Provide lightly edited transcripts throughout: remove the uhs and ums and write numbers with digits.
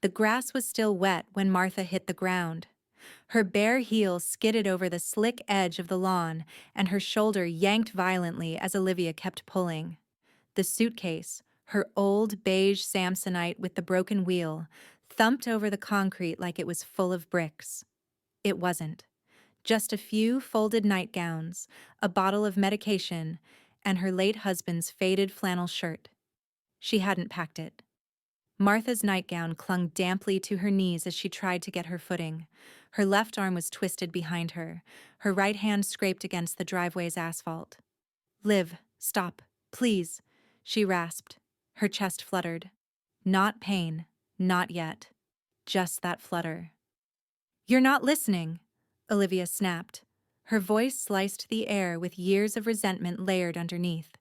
The grass was still wet when Martha hit the ground. Her bare heel skidded over the slick edge of the lawn, and her shoulder yanked violently as Olivia kept pulling. The suitcase, her old beige Samsonite with the broken wheel, thumped over the concrete like it was full of bricks. It wasn't. Just a few folded nightgowns, a bottle of medication, and her late husband's faded flannel shirt. She hadn't packed it. Martha's nightgown clung damply to her knees as she tried to get her footing. Her left arm was twisted behind her. Her right hand scraped against the driveway's asphalt. "Liv, stop, please," she rasped. Her chest fluttered. Not pain, not yet. Just that flutter. "You're not listening," Olivia snapped. Her voice sliced the air with years of resentment layered underneath.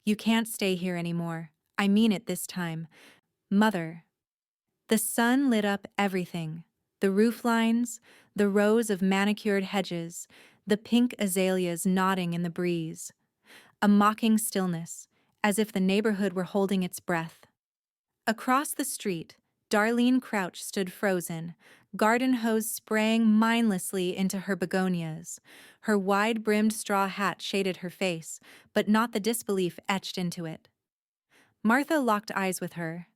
"You can't stay here anymore. I mean it this time. Mother." The sun lit up everything. The roof lines, the rows of manicured hedges, the pink azaleas nodding in the breeze. A mocking stillness, as if the neighborhood were holding its breath. Across the street, Darlene Crouch stood frozen, garden hose spraying mindlessly into her begonias. Her wide-brimmed straw hat shaded her face, but not the disbelief etched into it. Martha locked eyes with her,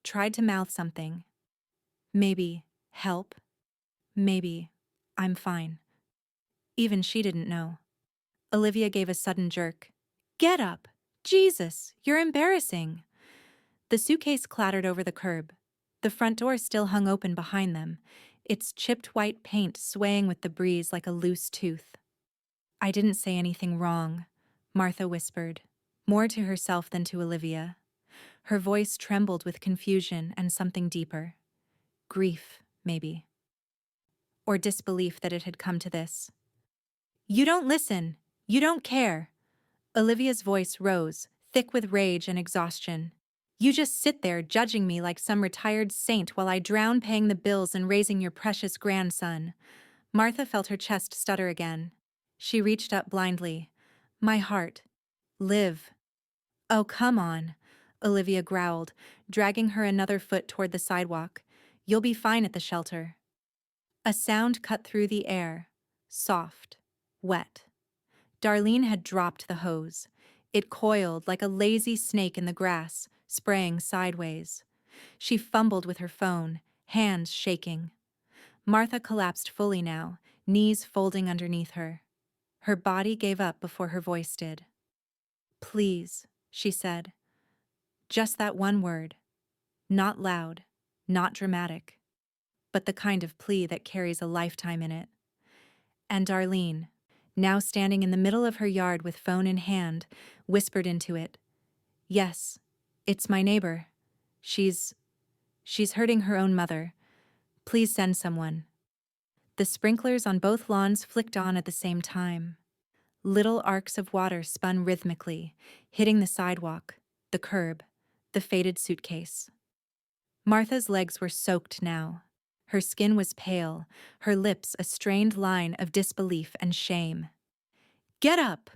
tried to mouth something. Maybe, help. Maybe, I'm fine. Even she didn't know. Olivia gave a sudden jerk. "Get up! Jesus, you're embarrassing!" The suitcase clattered over the curb. The front door still hung open behind them, its chipped white paint swaying with the breeze like a loose tooth. "I didn't say anything wrong," Martha whispered, more to herself than to Olivia. Her voice trembled with confusion and something deeper. Grief, maybe. Or disbelief that it had come to this. "You don't listen. You don't care." Olivia's voice rose, thick with rage and exhaustion. "You just sit there judging me like some retired saint while I drown paying the bills and raising your precious grandson." Martha felt her chest stutter again. She reached up blindly. "My heart. Live." "Oh, come on," Olivia growled, dragging her another foot toward the sidewalk. "You'll be fine at the shelter." A sound cut through the air. Soft. Wet. Darlene had dropped the hose. It coiled like a lazy snake in the grass, spraying sideways. She fumbled with her phone, hands shaking. Martha collapsed fully now, knees folding underneath her. Her body gave up before her voice did. "Please," she said. Just that one word. Not loud, not dramatic, but the kind of plea that carries a lifetime in it. And Darlene, now standing in the middle of her yard with phone in hand, whispered into it, "Yes, it's my neighbor. She's hurting her own mother. Please send someone." The sprinklers on both lawns flicked on at the same time. Little arcs of water spun rhythmically, hitting the sidewalk, the curb, the faded suitcase. Martha's legs were soaked now. Her skin was pale, her lips a strained line of disbelief and shame. "Get up!"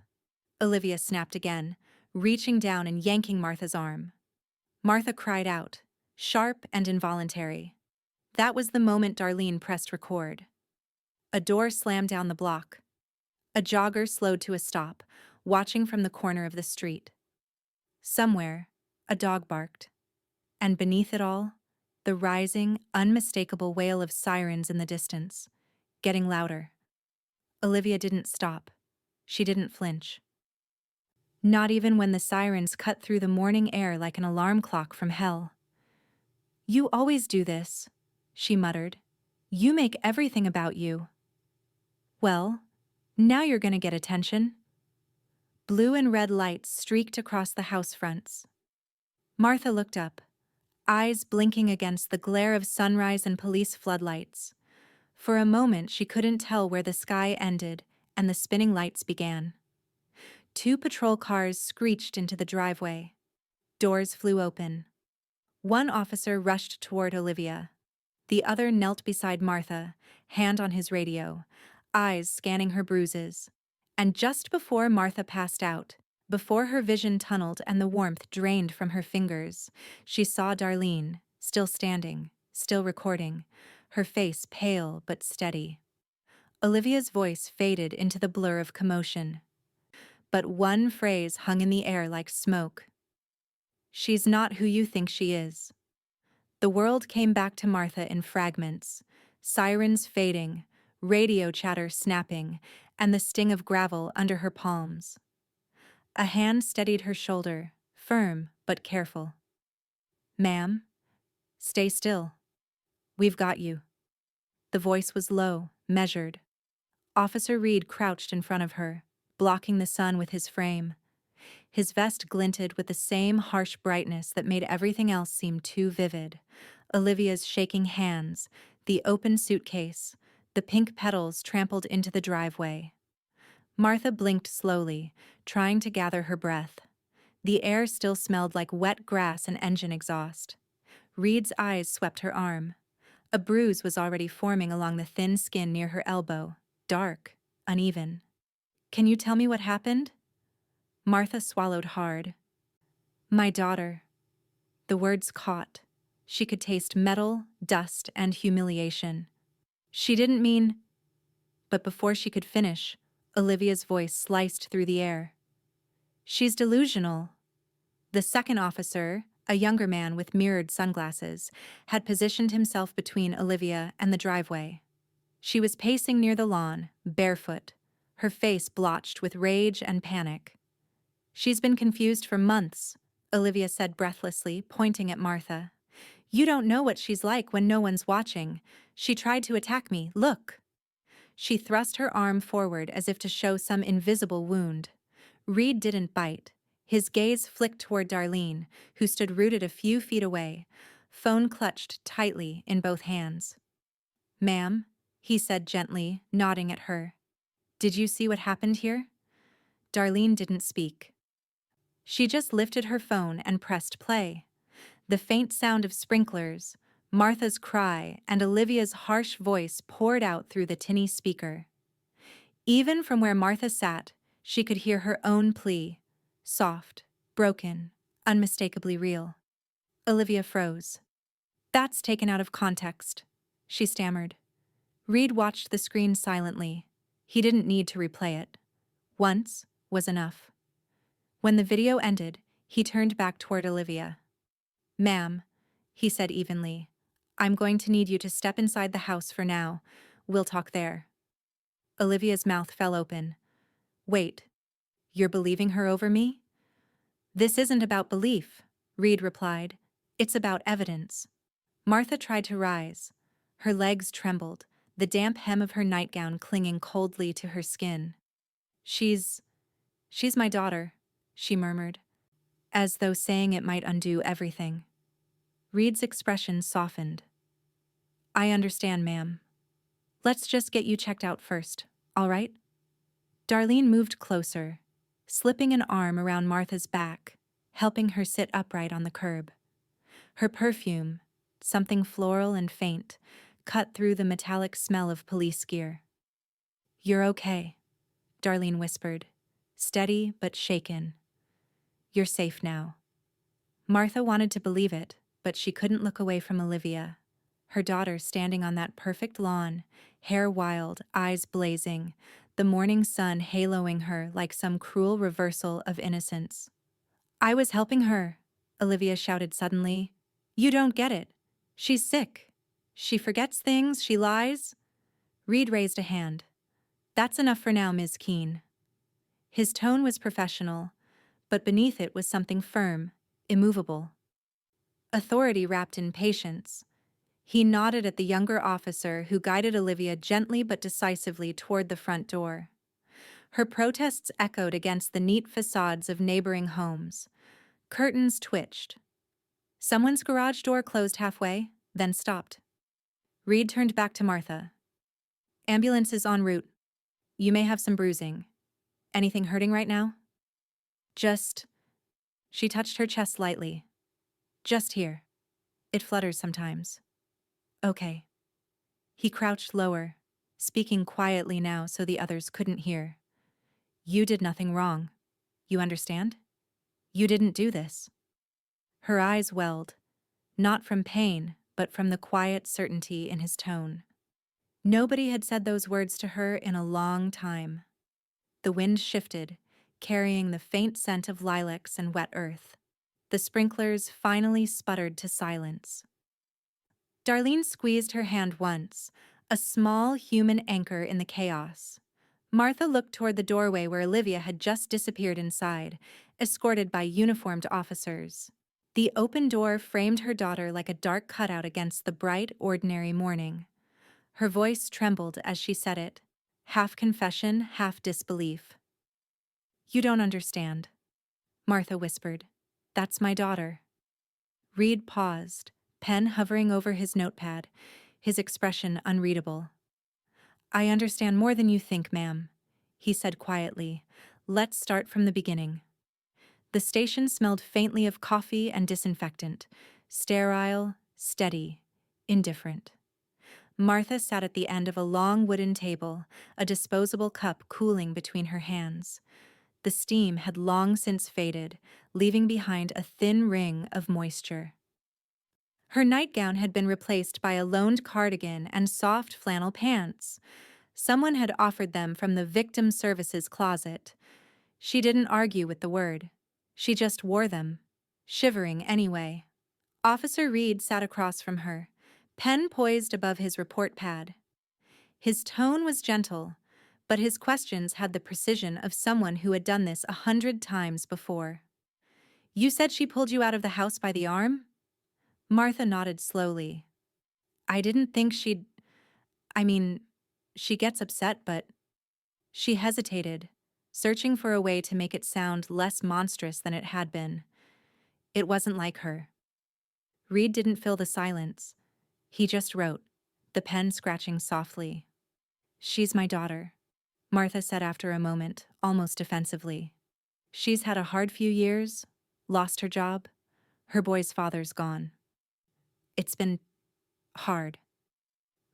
Olivia snapped again, reaching down and yanking Martha's arm. Martha cried out, sharp and involuntary. That was the moment Darlene pressed record. A door slammed down the block. A jogger slowed to a stop, watching from the corner of the street. Somewhere, a dog barked. And beneath it all, the rising, unmistakable wail of sirens in the distance, getting louder. Olivia didn't stop. She didn't flinch. Not even when the sirens cut through the morning air like an alarm clock from hell. "You always do this," she muttered. "You make everything about you." "Well, now you're gonna get attention." Blue and red lights streaked across the house fronts. Martha looked up, eyes blinking against the glare of sunrise and police floodlights. For a moment she couldn't tell where the sky ended and the spinning lights began. 2 patrol cars screeched into the driveway. Doors flew open. One officer rushed toward Olivia. The other knelt beside Martha, hand on his radio, eyes scanning her bruises. And just before Martha passed out, before her vision tunneled and the warmth drained from her fingers, she saw Darlene, still standing, still recording, her face pale but steady. Olivia's voice faded into the blur of commotion. But one phrase hung in the air like smoke. "She's not who you think she is." The world came back to Martha in fragments, sirens fading, radio chatter snapping, and the sting of gravel under her palms. A hand steadied her shoulder, firm but careful. "Ma'am, stay still. We've got you." The voice was low, measured. Officer Reed crouched in front of her, blocking the sun with his frame. His vest glinted with the same harsh brightness that made everything else seem too vivid. Olivia's shaking hands, the open suitcase, the pink petals trampled into the driveway. Martha blinked slowly, trying to gather her breath. The air still smelled like wet grass and engine exhaust. Reed's eyes swept her arm. A bruise was already forming along the thin skin near her elbow, dark, uneven. "Can you tell me what happened?" Martha swallowed hard. "My daughter." The words caught. She could taste metal, dust, and humiliation. "She didn't mean—" But before she could finish, Olivia's voice sliced through the air. "She's delusional." The second officer, a younger man with mirrored sunglasses, had positioned himself between Olivia and the driveway. She was pacing near the lawn, barefoot, her face blotched with rage and panic. "She's been confused for months," Olivia said breathlessly, pointing at Martha. "You don't know what she's like when no one's watching. She tried to attack me, look." She thrust her arm forward as if to show some invisible wound. Reed didn't bite. His gaze flicked toward Darlene, who stood rooted a few feet away, phone clutched tightly in both hands. "Ma'am," he said gently, nodding at her. "Did you see what happened here?" Darlene didn't speak. She just lifted her phone and pressed play. The faint sound of sprinklers, Martha's cry, and Olivia's harsh voice poured out through the tinny speaker. Even from where Martha sat, she could hear her own plea, soft, broken, unmistakably real. Olivia froze. "That's taken out of context," she stammered. Reed watched the screen silently. He didn't need to replay it. Once was enough. When the video ended, he turned back toward Olivia. "Ma'am," he said evenly, "I'm going to need you to step inside the house for now. We'll talk there." Olivia's mouth fell open. "Wait, you're believing her over me?" "This isn't about belief," Reed replied. "It's about evidence." Martha tried to rise. Her legs trembled, the damp hem of her nightgown clinging coldly to her skin. She's my daughter," she murmured, as though saying it might undo everything. Reed's expression softened. "I understand, ma'am. Let's just get you checked out first, all right?" Darlene moved closer, slipping an arm around Martha's back, helping her sit upright on the curb. Her perfume, something floral and faint, cut through the metallic smell of police gear. "You're okay," Darlene whispered, steady but shaken. "You're safe now." Martha wanted to believe it, but she couldn't look away from Olivia. Her daughter standing on that perfect lawn, hair wild, eyes blazing, the morning sun haloing her like some cruel reversal of innocence. "I was helping her," Olivia shouted suddenly. "You don't get it. She's sick. She forgets things, she lies." Reed raised a hand. "That's enough for now, Ms. Keene." His tone was professional, but beneath it was something firm, immovable. Authority wrapped in patience. He nodded at the younger officer who guided Olivia gently but decisively toward the front door. Her protests echoed against the neat facades of neighboring homes. Curtains twitched. Someone's garage door closed halfway, then stopped. Reed turned back to Martha. "Ambulance is en route. You may have some bruising. Anything hurting right now?" "Just..." She touched her chest lightly. "Just here. It flutters sometimes." "Okay." He crouched lower, speaking quietly now so the others couldn't hear. "You did nothing wrong. You understand? You didn't do this." Her eyes welled, not from pain, but from the quiet certainty in his tone. Nobody had said those words to her in a long time. The wind shifted, carrying the faint scent of lilacs and wet earth. The sprinklers finally sputtered to silence. Darlene squeezed her hand once, a small human anchor in the chaos. Martha looked toward the doorway where Olivia had just disappeared inside, escorted by uniformed officers. The open door framed her daughter like a dark cutout against the bright, ordinary morning. Her voice trembled as she said it, half confession, half disbelief. "You don't understand," Martha whispered. "That's my daughter." Reed paused, pen hovering over his notepad, his expression unreadable. "I understand more than you think, ma'am," he said quietly. "Let's start from the beginning." The station smelled faintly of coffee and disinfectant, sterile, steady, indifferent. Martha sat at the end of a long wooden table, a disposable cup cooling between her hands. The steam had long since faded, leaving behind a thin ring of moisture. Her nightgown had been replaced by a loaned cardigan and soft flannel pants. Someone had offered them from the victim services closet. She didn't argue with the word. She just wore them, shivering anyway. Officer Reed sat across from her, pen poised above his report pad. His tone was gentle, but his questions had the precision of someone who had done this 100 times before. "You said she pulled you out of the house by the arm?" Martha nodded slowly. "I didn't think she'd... I mean, she gets upset, but..." She hesitated, searching for a way to make it sound less monstrous than it had been. It wasn't like her. Reed didn't fill the silence. He just wrote, the pen scratching softly. "She's my daughter," Martha said after a moment, almost defensively. "She's had a hard few years, lost her job. Her boy's father's gone. It's been hard."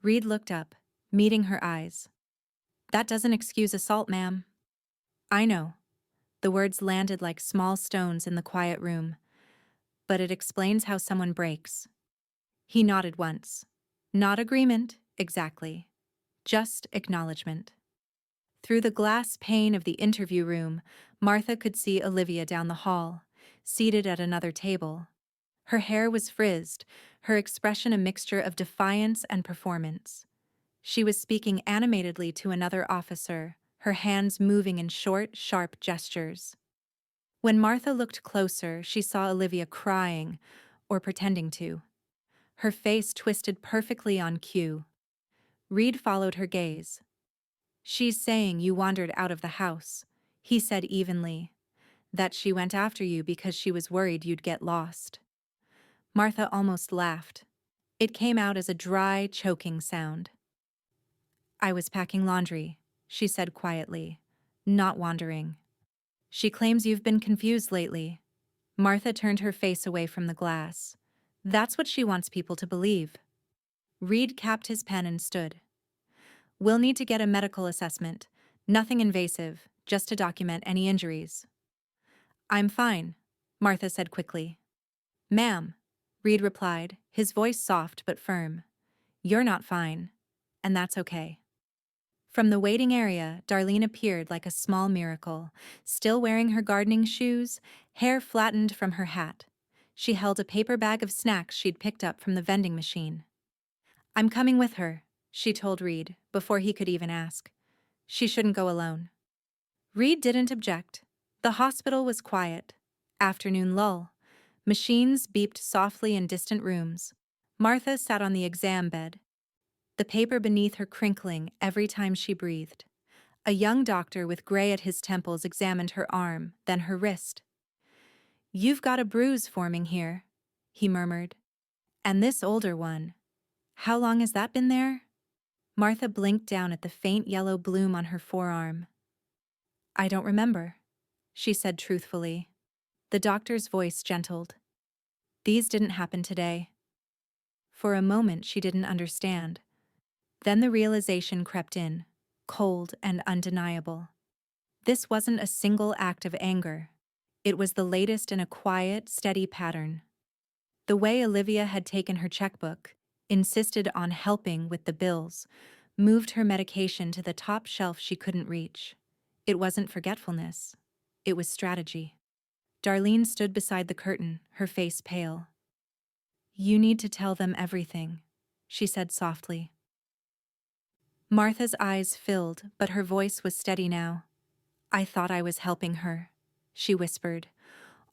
Reed looked up, meeting her eyes. "That doesn't excuse assault, ma'am." "I know." The words landed like small stones in the quiet room. "But it explains how someone breaks." He nodded once. Not agreement, exactly. Just acknowledgement. Through the glass pane of the interview room, Martha could see Olivia down the hall, seated at another table. Her hair was frizzed, her expression a mixture of defiance and performance. She was speaking animatedly to another officer, her hands moving in short, sharp gestures. When Martha looked closer, she saw Olivia crying, or pretending to. Her face twisted perfectly on cue. Reed followed her gaze. "She's saying you wandered out of the house," he said evenly. "That she went after you because she was worried you'd get lost." Martha almost laughed. It came out as a dry, choking sound. "I was packing laundry," she said quietly, "not wandering." "She claims you've been confused lately." Martha turned her face away from the glass. "That's what she wants people to believe." Reed capped his pen and stood. "We'll need to get a medical assessment. Nothing invasive, just to document any injuries." "I'm fine," Martha said quickly. "Ma'am," Reed replied, his voice soft but firm. "You're not fine, and that's okay." From the waiting area, Darlene appeared like a small miracle, still wearing her gardening shoes, hair flattened from her hat. She held a paper bag of snacks she'd picked up from the vending machine. "I'm coming with her," she told Reed, before he could even ask. She shouldn't go alone. Reed didn't object. The hospital was quiet. Afternoon lull. Machines beeped softly in distant rooms. Martha sat on the exam bed, the paper beneath her crinkling every time she breathed. A young doctor with gray at his temples examined her arm, then her wrist. "You've got a bruise forming here," he murmured. "And this older one. How long has that been there?" Martha blinked down at the faint yellow bloom on her forearm. "I don't remember," she said truthfully. The doctor's voice gentled. "These didn't happen today." For a moment she didn't understand. Then the realization crept in, cold and undeniable. This wasn't a single act of anger. It was the latest in a quiet, steady pattern. The way Olivia had taken her checkbook, insisted on helping with the bills, moved her medication to the top shelf she couldn't reach. It wasn't forgetfulness. It was strategy. Darlene stood beside the curtain, her face pale. "You need to tell them everything," she said softly. Martha's eyes filled, but her voice was steady now. "I thought I was helping her," she whispered.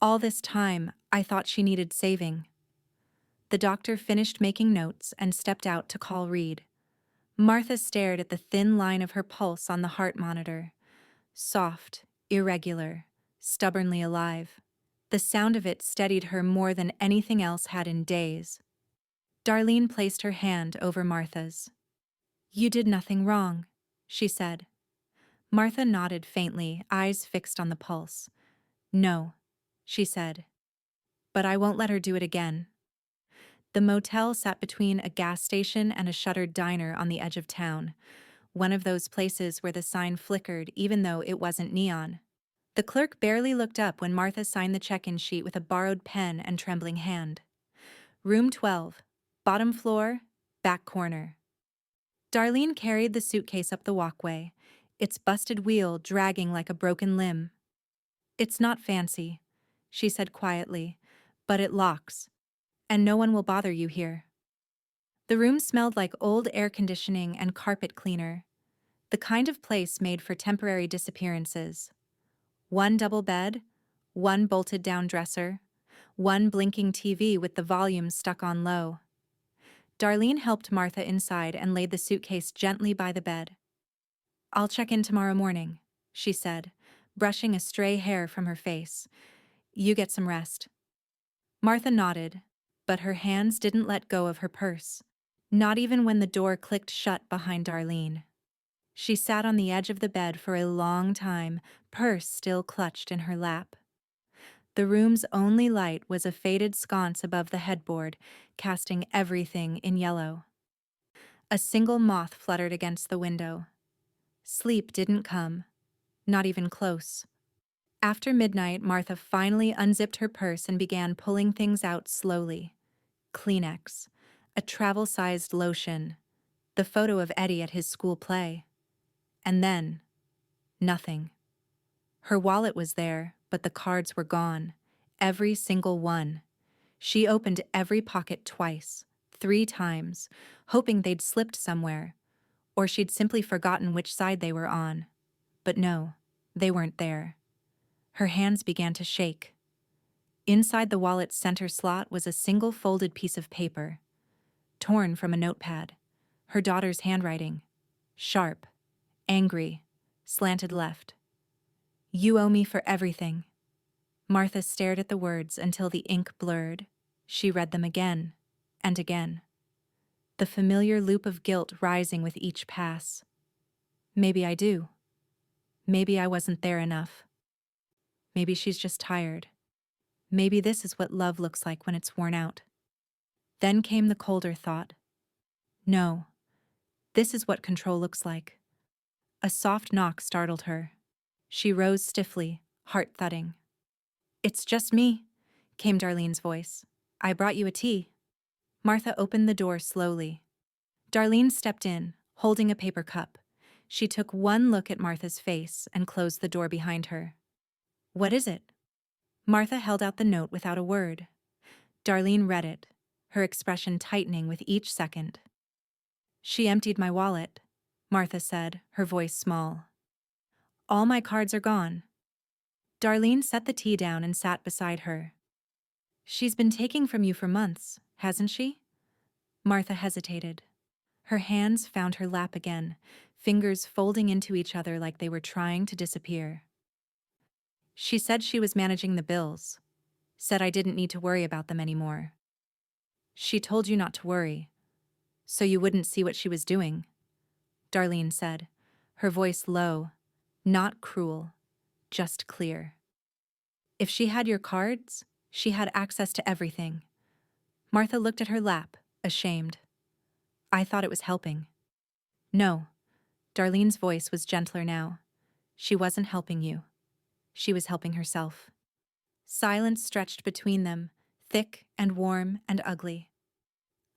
"All this time, I thought she needed saving." The doctor finished making notes and stepped out to call Reed. Martha stared at the thin line of her pulse on the heart monitor. Soft, irregular, stubbornly alive. The sound of it steadied her more than anything else had in days. Darlene placed her hand over Martha's. "You did nothing wrong," she said. Martha nodded faintly, eyes fixed on the pulse. "No," she said. "But I won't let her do it again." The motel sat between a gas station and a shuttered diner on the edge of town, one of those places where the sign flickered even though it wasn't neon. The clerk barely looked up when Martha signed the check-in sheet with a borrowed pen and trembling hand. "Room 12, bottom floor, back corner." Darlene carried the suitcase up the walkway, its busted wheel dragging like a broken limb. "It's not fancy," she said quietly, "but it locks, and no one will bother you here." The room smelled like old air conditioning and carpet cleaner, the kind of place made for temporary disappearances. One double bed, one bolted-down dresser, one blinking TV with the volume stuck on low. Darlene helped Martha inside and laid the suitcase gently by the bed. "I'll check in tomorrow morning," she said, brushing a stray hair from her face. "You get some rest." Martha nodded, but her hands didn't let go of her purse, not even when the door clicked shut behind Darlene. She sat on the edge of the bed for a long time, purse still clutched in her lap. The room's only light was a faded sconce above the headboard, casting everything in yellow. A single moth fluttered against the window. Sleep didn't come, not even close. After midnight, Martha finally unzipped her purse and began pulling things out slowly. Kleenex, a travel-sized lotion, the photo of Eddie at his school play. And then, nothing. Her wallet was there, but the cards were gone. Every single one. She opened every pocket twice, 3 times, hoping they'd slipped somewhere, or she'd simply forgotten which side they were on. But no, they weren't there. Her hands began to shake. Inside the wallet's center slot was a single folded piece of paper, torn from a notepad. Her daughter's handwriting. Sharp, angry, slanted left. "You owe me for everything." Martha stared at the words until the ink blurred. She read them again and again. The familiar loop of guilt rising with each pass. Maybe I do. Maybe I wasn't there enough. Maybe she's just tired. Maybe this is what love looks like when it's worn out. Then came the colder thought. No, this is what control looks like. A soft knock startled her. She rose stiffly, heart thudding. "It's just me," came Darlene's voice. "I brought you a tea." Martha opened the door slowly. Darlene stepped in, holding a paper cup. She took one look at Martha's face and closed the door behind her. "What is it?" Martha held out the note without a word. Darlene read it, her expression tightening with each second. "She emptied my wallet," Martha said, her voice small. "All my cards are gone." Darlene set the tea down and sat beside her. "She's been taking from you for months, hasn't she?" Martha hesitated. Her hands found her lap again, fingers folding into each other like they were trying to disappear. "She said she was managing the bills. Said I didn't need to worry about them anymore." "She told you not to worry, so you wouldn't see what she was doing," Darlene said, her voice low, not cruel, just clear. "If she had your cards, she had access to everything." Martha looked at her lap, ashamed. "I thought it was helping." "No." Darlene's voice was gentler now. "She wasn't helping you. She was helping herself." Silence stretched between them, thick and warm and ugly.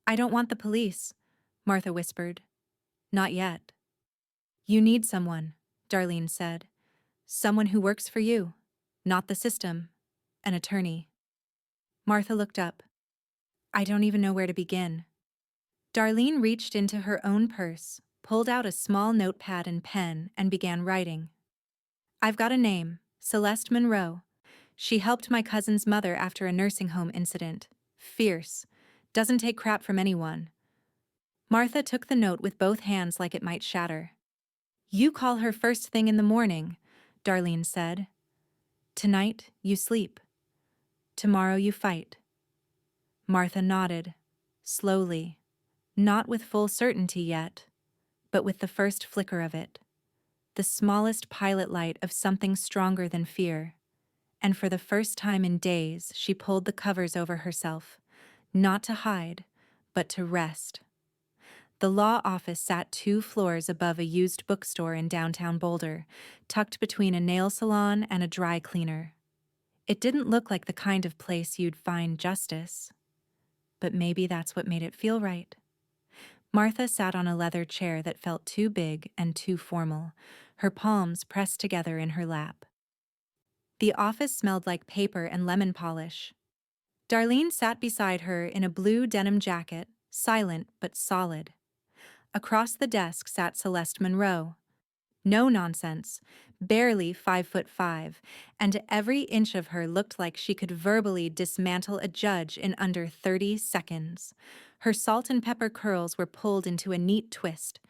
"I don't want the police," Martha whispered. "Not yet." "You need someone," Darlene said. "Someone who works for you, not the system. An attorney." Martha looked up. "I don't even know where to begin." Darlene reached into her own purse, pulled out a small notepad and pen, and began writing. "I've got a name, Celeste Monroe. She helped my cousin's mother after a nursing home incident. Fierce. Doesn't take crap from anyone." Martha took the note with both hands like it might shatter. "You call her first thing in the morning," Darlene said. "Tonight, you sleep. Tomorrow you fight." Martha nodded, slowly, not with full certainty yet, but with the first flicker of it, the smallest pilot light of something stronger than fear. And for the first time in days, she pulled the covers over herself, not to hide, but to rest. The law office sat 2 floors above a used bookstore in downtown Boulder, tucked between a nail salon and a dry cleaner. It didn't look like the kind of place you'd find justice. But maybe that's what made it feel right. Martha sat on a leather chair that felt too big and too formal, her palms pressed together in her lap. The office smelled like paper and lemon polish. Darlene sat beside her in a blue denim jacket, silent but solid. Across the desk sat Celeste Monroe. No nonsense, barely 5'5", and every inch of her looked like she could verbally dismantle a judge in under 30 seconds. Her salt and pepper curls were pulled into a neat twist.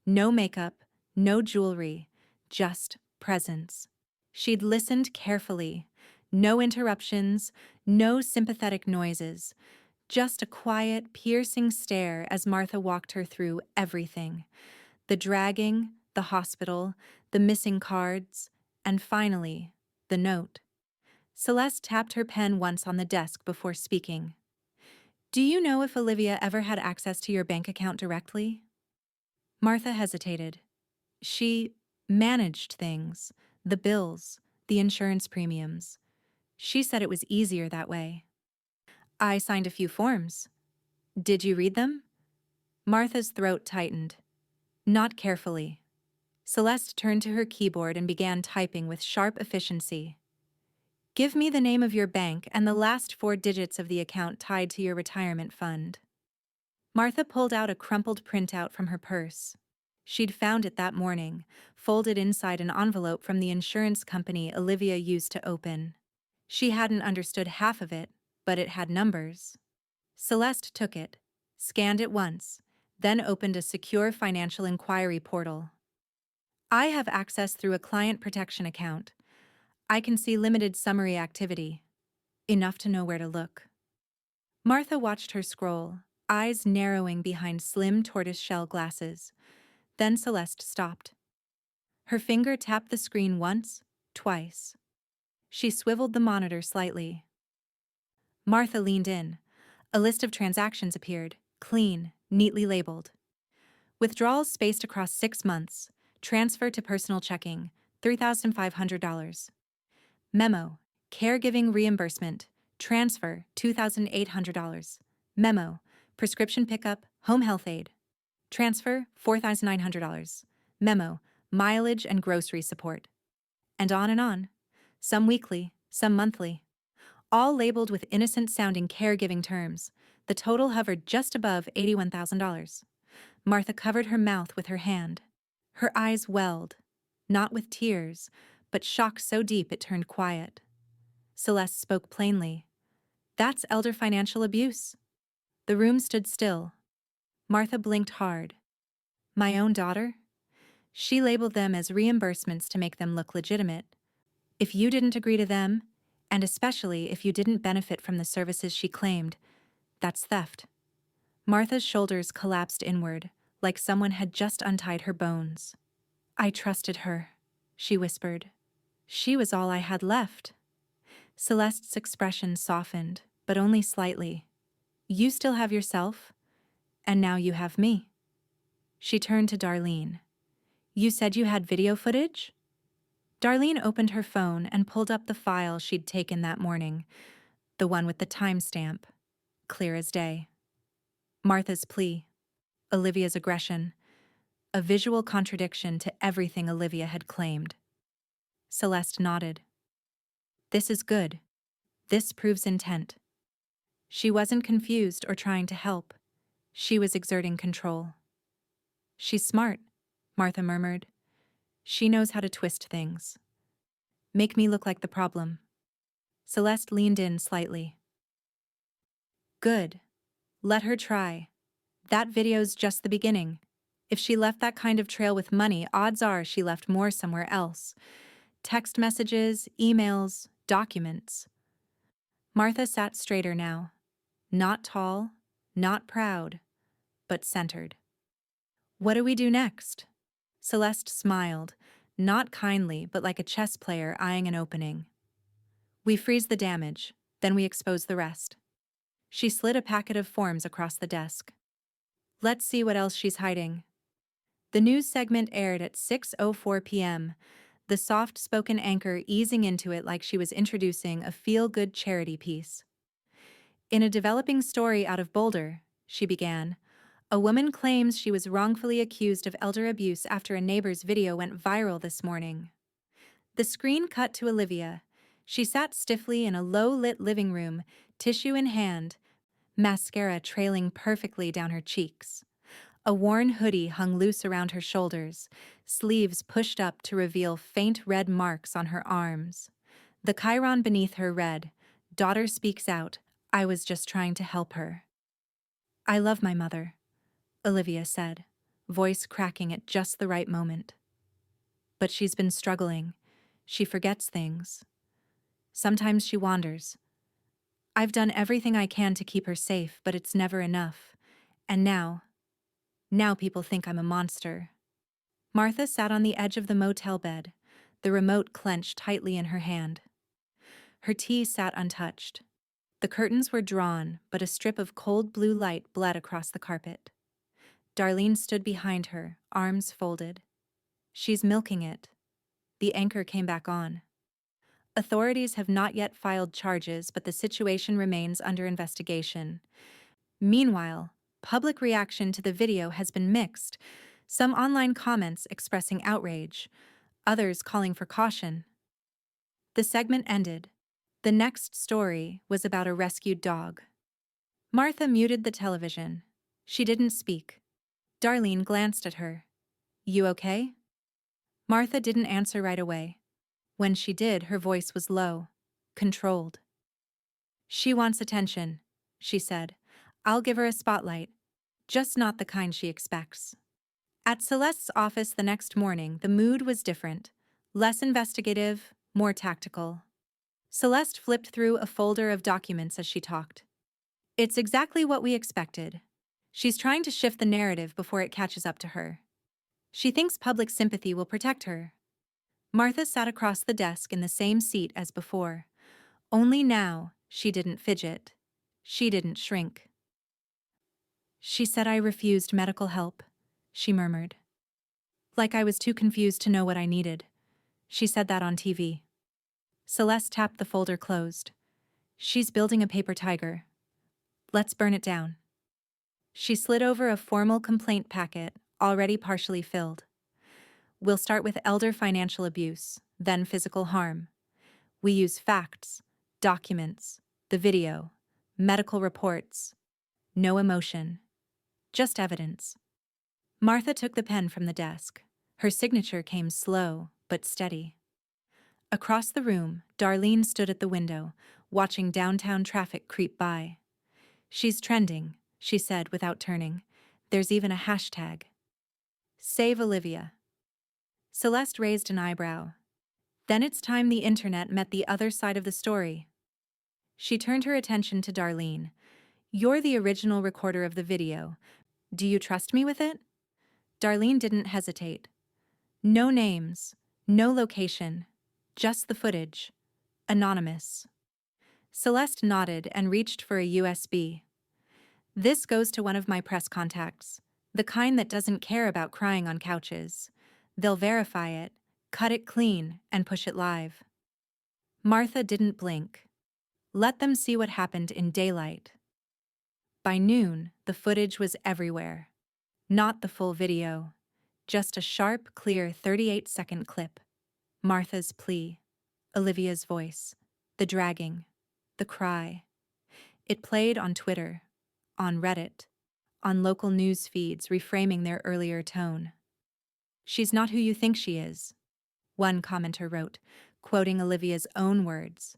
No makeup, no jewelry, just presence. She'd listened carefully. No interruptions, no sympathetic noises. Just a quiet, piercing stare as Martha walked her through everything. The dragging, the hospital, the missing cards, and finally, the note. Celeste tapped her pen once on the desk before speaking. "Do you know if Olivia ever had access to your bank account directly?" Martha hesitated. "She managed things, the bills, the insurance premiums. She said it was easier that way." "I signed a few forms. Did you read them?" Martha's throat tightened. "Not carefully." Celeste turned to her keyboard and began typing with sharp efficiency. "Give me the name of your bank and the last 4 digits of the account tied to your retirement fund." Martha pulled out a crumpled printout from her purse. She'd found it that morning, folded inside an envelope from the insurance company Olivia used to open. She hadn't understood half of it, but it had numbers. Celeste took it, scanned it once, then opened a secure financial inquiry portal. "I have access through a client protection account. I can see limited summary activity. Enough to know where to look." Martha watched her scroll, eyes narrowing behind slim tortoiseshell glasses. Then Celeste stopped. Her finger tapped the screen once, twice. She swiveled the monitor slightly. Martha leaned in. A list of transactions appeared, clean, neatly labeled. Withdrawals spaced across 6 months. Transfer to personal checking, $3,500. Memo, caregiving reimbursement, transfer, $2,800. Memo, prescription pickup, home health aid, transfer, $4,900. Memo, mileage and grocery support. And on, some weekly, some monthly. All labeled with innocent-sounding caregiving terms. The total hovered just above $81,000. Martha covered her mouth with her hand. Her eyes welled, not with tears, but shock so deep it turned quiet. Celeste spoke plainly. "That's elder financial abuse." The room stood still. Martha blinked hard. "My own daughter?" She labeled them as reimbursements to make them look legitimate. If you didn't agree to them, and especially if you didn't benefit from the services she claimed, that's theft. Martha's shoulders collapsed inward, like someone had just untied her bones. "I trusted her," she whispered. "She was all I had left." Celeste's expression softened, but only slightly. "You still have yourself, and now you have me." She turned to Darlene. "You said you had video footage?" Darlene opened her phone and pulled up the file she'd taken that morning, the one with the timestamp. clear as day. Martha's plea, Olivia's aggression, a visual contradiction to everything Olivia had claimed. Celeste nodded. This is good. This proves intent. She wasn't confused or trying to help. She was exerting control. She's smart, Martha murmured. She knows how to twist things. Make me look like the problem. Celeste leaned in slightly. Good. Let her try. That video's just the beginning. If she left that kind of trail with money, odds are she left more somewhere else. Text messages, emails, documents. Martha sat straighter now. Not tall, not proud, but centered. What do we do next? Celeste smiled, not kindly, but like a chess player eyeing an opening. We freeze the damage, then we expose the rest. She slid a packet of forms across the desk. Let's see what else she's hiding. The news segment aired at 6:04 p.m., the soft-spoken anchor easing into it like she was introducing a feel-good charity piece. In a developing story out of Boulder, she began, a woman claims she was wrongfully accused of elder abuse after a neighbor's video went viral this morning. The screen cut to Olivia. She sat stiffly in a low-lit living room, tissue in hand, mascara trailing perfectly down her cheeks. A worn hoodie hung loose around her shoulders, sleeves pushed up to reveal faint red marks on her arms. The chyron beneath her read, "Daughter speaks out, I was just trying to help her." I love my mother, Olivia said, voice cracking at just the right moment. But she's been struggling. She forgets things. Sometimes she wanders. I've done everything I can to keep her safe, but it's never enough. And now people think I'm a monster. Martha sat on the edge of the motel bed, the remote clenched tightly in her hand. Her tea sat untouched. The curtains were drawn, but a strip of cold blue light bled across the carpet. Darlene stood behind her, arms folded. She's milking it. The anchor came back on. Authorities have not yet filed charges, but the situation remains under investigation. Meanwhile, public reaction to the video has been mixed, some online comments expressing outrage, others calling for caution. The segment ended. The next story was about a rescued dog. Martha muted the television. She didn't speak. Darlene glanced at her. You okay? Martha didn't answer right away. When she did, her voice was low, controlled. She wants attention, she said. I'll give her a spotlight, just not the kind she expects. At Celeste's office the next morning, the mood was different, less investigative, more tactical. Celeste flipped through a folder of documents as she talked. It's exactly what we expected. She's trying to shift the narrative before it catches up to her. She thinks public sympathy will protect her. Martha sat across the desk in the same seat as before. Only now, she didn't fidget. She didn't shrink. She said I refused medical help, she murmured. Like I was too confused to know what I needed. She said that on TV. Celeste tapped the folder closed. She's building a paper tiger. Let's burn it down. She slid over a formal complaint packet, already partially filled. We'll start with elder financial abuse, then physical harm. We use facts, documents, the video, medical reports. No emotion. Just evidence. Martha took the pen from the desk. Her signature came slow, but steady. Across the room, Darlene stood at the window, watching downtown traffic creep by. She's trending, she said without turning. There's even a hashtag. Save Olivia. Celeste raised an eyebrow. Then it's time the internet met the other side of the story. She turned her attention to Darlene. You're the original recorder of the video. Do you trust me with it? Darlene didn't hesitate. No names, no location, just the footage. Anonymous. Celeste nodded and reached for a USB. This goes to one of my press contacts, the kind that doesn't care about crying on couches. They'll verify it, cut it clean, and push it live. Martha didn't blink. Let them see what happened in daylight. By noon, the footage was everywhere. Not the full video, just a sharp, clear 38-second clip. Martha's plea, Olivia's voice, the dragging, the cry. It played on Twitter, on Reddit, on local news feeds reframing their earlier tone. "She's not who you think she is," one commenter wrote, quoting Olivia's own words,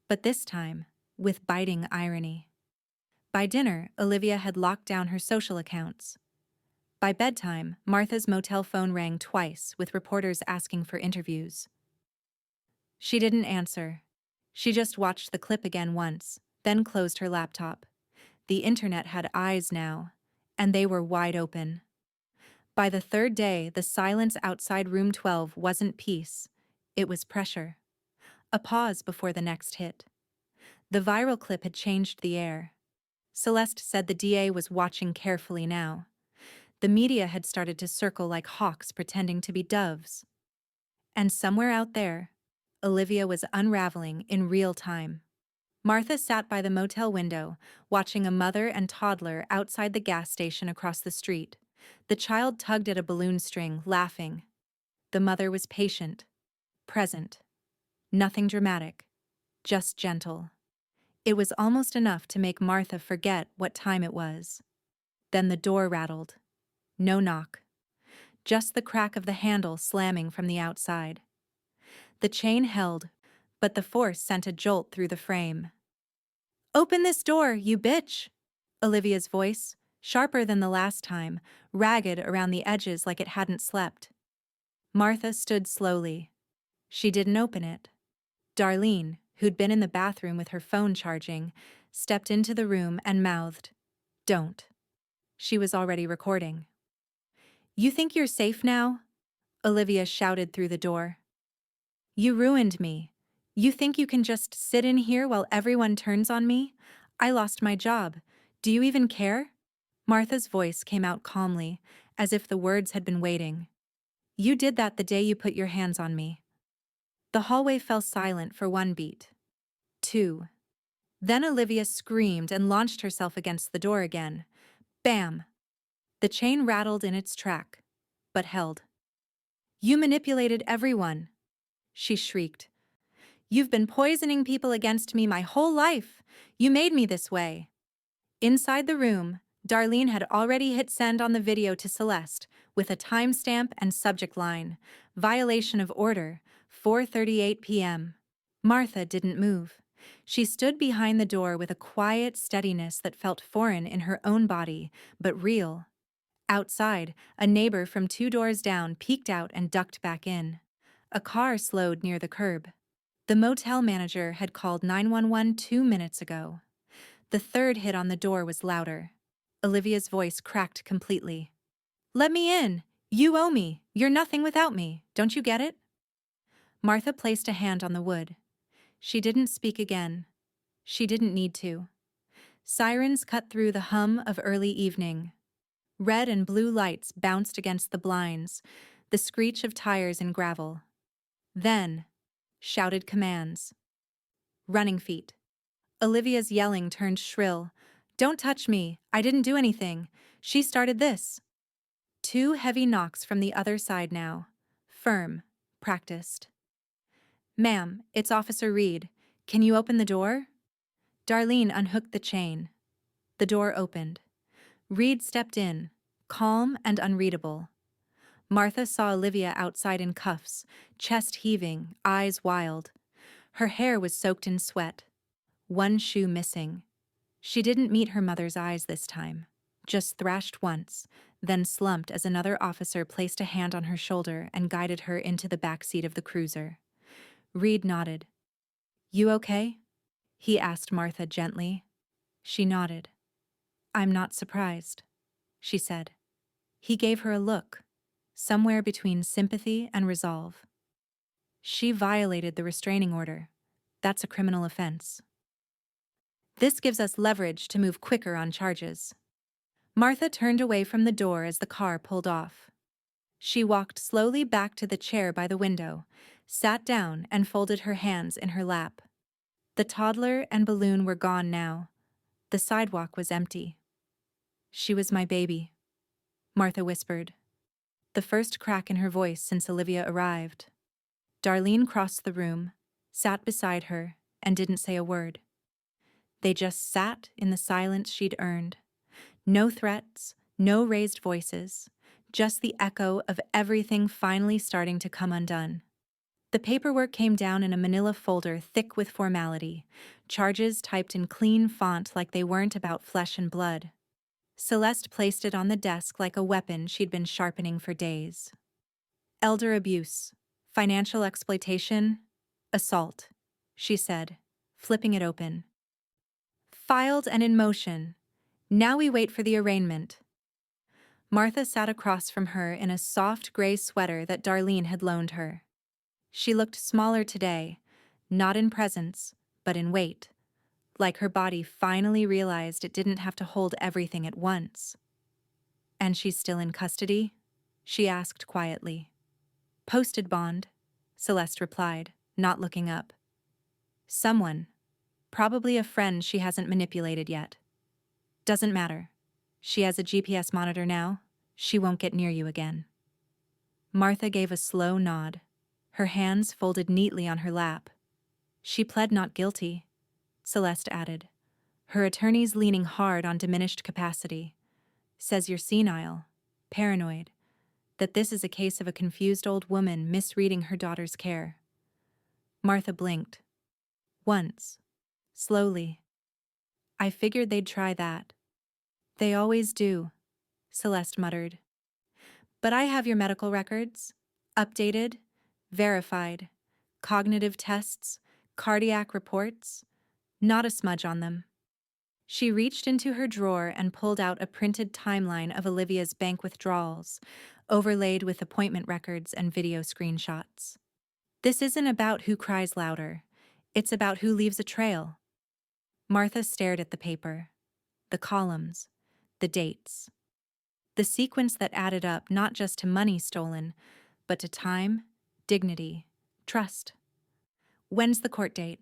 but this time with biting irony. By dinner, Olivia had locked down her social accounts. By bedtime, Martha's motel phone rang twice with reporters asking for interviews. She didn't answer. She just watched the clip again once, then closed her laptop. The internet had eyes now, and they were wide open. By the third day, the silence outside room 12 wasn't peace, it was pressure. A pause before the next hit. The viral clip had changed the air. Celeste said the DA was watching carefully now. The media had started to circle like hawks pretending to be doves. And somewhere out there, Olivia was unraveling in real time. Martha sat by the motel window, watching a mother and toddler outside the gas station across the street. The child tugged at a balloon string, laughing. The mother was patient, present. Nothing dramatic, just gentle. It was almost enough to make Martha forget what time it was. Then the door rattled. No knock. Just the crack of the handle slamming from the outside. The chain held, but the force sent a jolt through the frame. "Open this door, you bitch!" Olivia's voice, sharper than the last time, ragged around the edges like it hadn't slept. Martha stood slowly. She didn't open it. Darlene, who'd been in the bathroom with her phone charging, stepped into the room and mouthed, "Don't." She was already recording. "You think you're safe now?" Olivia shouted through the door. "You ruined me. You think you can just sit in here while everyone turns on me? I lost my job. Do you even care?" Martha's voice came out calmly, as if the words had been waiting. "You did that the day you put your hands on me." The hallway fell silent for one beat. 2. Then Olivia screamed and launched herself against the door again. Bam! The chain rattled in its track, but held. "You manipulated everyone," she shrieked. "You've been poisoning people against me my whole life. You made me this way." Inside the room, Darlene had already hit send on the video to Celeste, with a timestamp and subject line, "Violation of order, 4:38 p.m. Martha didn't move. She stood behind the door with a quiet steadiness that felt foreign in her own body, but real. Outside, a neighbor from 2 doors down peeked out and ducked back in. A car slowed near the curb. The motel manager had called 911 2 minutes ago. The third hit on the door was louder. Olivia's voice cracked completely. "Let me in! You owe me! You're nothing without me! Don't you get it?" Martha placed a hand on the wood. She didn't speak again. She didn't need to. Sirens cut through the hum of early evening. Red and blue lights bounced against the blinds, the screech of tires in gravel. Then, shouted commands. Running feet. Olivia's yelling turned shrill. "Don't touch me! I didn't do anything! She started this!" 2 heavy knocks from the other side now. Firm, practiced. "Ma'am, it's Officer Reed. Can you open the door?" Darlene unhooked the chain. The door opened. Reed stepped in, calm and unreadable. Martha saw Olivia outside in cuffs, chest heaving, eyes wild. Her hair was soaked in sweat. One shoe missing. She didn't meet her mother's eyes this time, just thrashed once, then slumped as another officer placed a hand on her shoulder and guided her into the back seat of the cruiser. Reed nodded. "You okay?" he asked Martha gently. She nodded. "I'm not surprised," she said. He gave her a look, somewhere between sympathy and resolve. "She violated the restraining order. That's a criminal offense. This gives us leverage to move quicker on charges." Martha turned away from the door as the car pulled off. She walked slowly back to the chair by the window, sat down and folded her hands in her lap. The toddler and balloon were gone now. The sidewalk was empty. She was my baby, Martha whispered, the first crack in her voice since Olivia arrived. Darlene crossed the room, sat beside her, and didn't say a word. They just sat in the silence she'd earned. No threats, no raised voices, just the echo of everything finally starting to come undone. The paperwork came down in a manila folder thick with formality, charges typed in clean font like they weren't about flesh and blood. Celeste placed it on the desk like a weapon she'd been sharpening for days. Elder abuse, financial exploitation, assault, she said, flipping it open. Filed and in motion. Now we wait for the arraignment. Martha sat across from her in a soft gray sweater that Darlene had loaned her. She looked smaller today, not in presence, but in weight, like her body finally realized it didn't have to hold everything at once. And she's still in custody? She asked quietly. Posted bond, Celeste replied, not looking up. Someone, probably a friend she hasn't manipulated yet. Doesn't matter. She has a GPS monitor now. She won't get near you again. Martha gave a slow nod, her hands folded neatly on her lap. She pled not guilty, Celeste added, her attorneys leaning hard on diminished capacity. Says you're senile, paranoid, that this is a case of a confused old woman misreading her daughter's care. Martha blinked. Once. Slowly. I figured they'd try that. They always do, Celeste muttered. But I have your medical records. Updated, verified, cognitive tests, cardiac reports. Not a smudge on them. She reached into her drawer and pulled out a printed timeline of Olivia's bank withdrawals, overlaid with appointment records and video screenshots. This isn't about who cries louder. It's about who leaves a trail. Martha stared at the paper, the columns, the dates. The sequence that added up not just to money stolen, but to time, dignity, trust. When's the court date?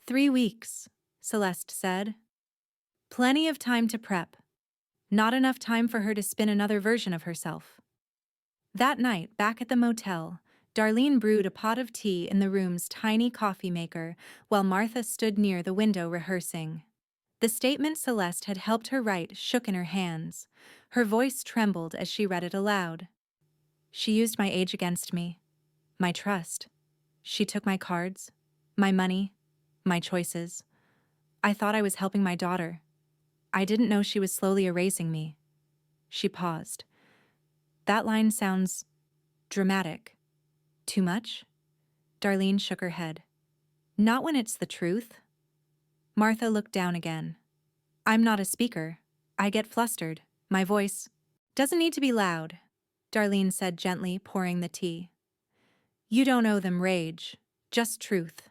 3 weeks, Celeste said. Plenty of time to prep. Not enough time for her to spin another version of herself. That night, back at the motel, Darlene brewed a pot of tea in the room's tiny coffee maker while Martha stood near the window rehearsing. The statement Celeste had helped her write shook in her hands. Her voice trembled as she read it aloud. She used my age against me, my trust. She took my cards, my money, my choices. I thought I was helping my daughter. I didn't know she was slowly erasing me. She paused. That line sounds dramatic. Too much? Darlene shook her head. Not when it's the truth. Martha looked down again. I'm not a speaker. I get flustered. My voice doesn't need to be loud, Darlene said gently, pouring the tea. You don't owe them rage, just truth.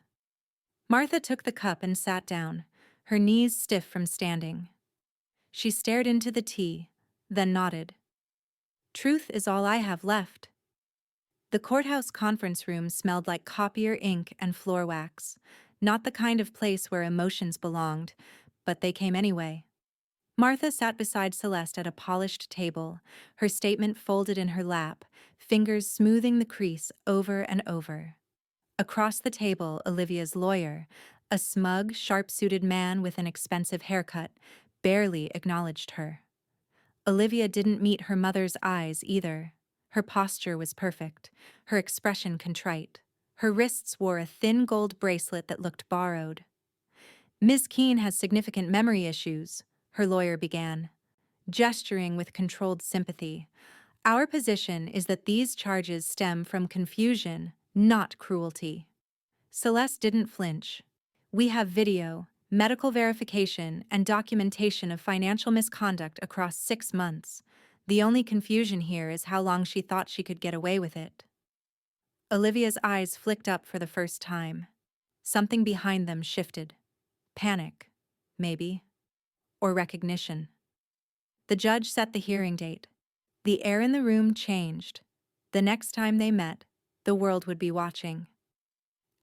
Martha took the cup and sat down, her knees stiff from standing. She stared into the tea, then nodded. Truth is all I have left. The courthouse conference room smelled like copier ink and floor wax, not the kind of place where emotions belonged, but they came anyway. Martha sat beside Celeste at a polished table, her statement folded in her lap, fingers smoothing the crease over and over. Across the table, Olivia's lawyer, a smug, sharp-suited man with an expensive haircut, barely acknowledged her. Olivia didn't meet her mother's eyes either. Her posture was perfect, her expression contrite. Her wrists wore a thin gold bracelet that looked borrowed. Ms. Keene has significant memory issues, her lawyer began, gesturing with controlled sympathy. Our position is that these charges stem from confusion, not cruelty. Celeste didn't flinch. We have video, medical verification, and documentation of financial misconduct across 6 months. The only confusion here is how long she thought she could get away with it. Olivia's eyes flicked up for the first time. Something behind them shifted. Panic, maybe. Or recognition. The judge set the hearing date. The air in the room changed. The next time they met, the world would be watching.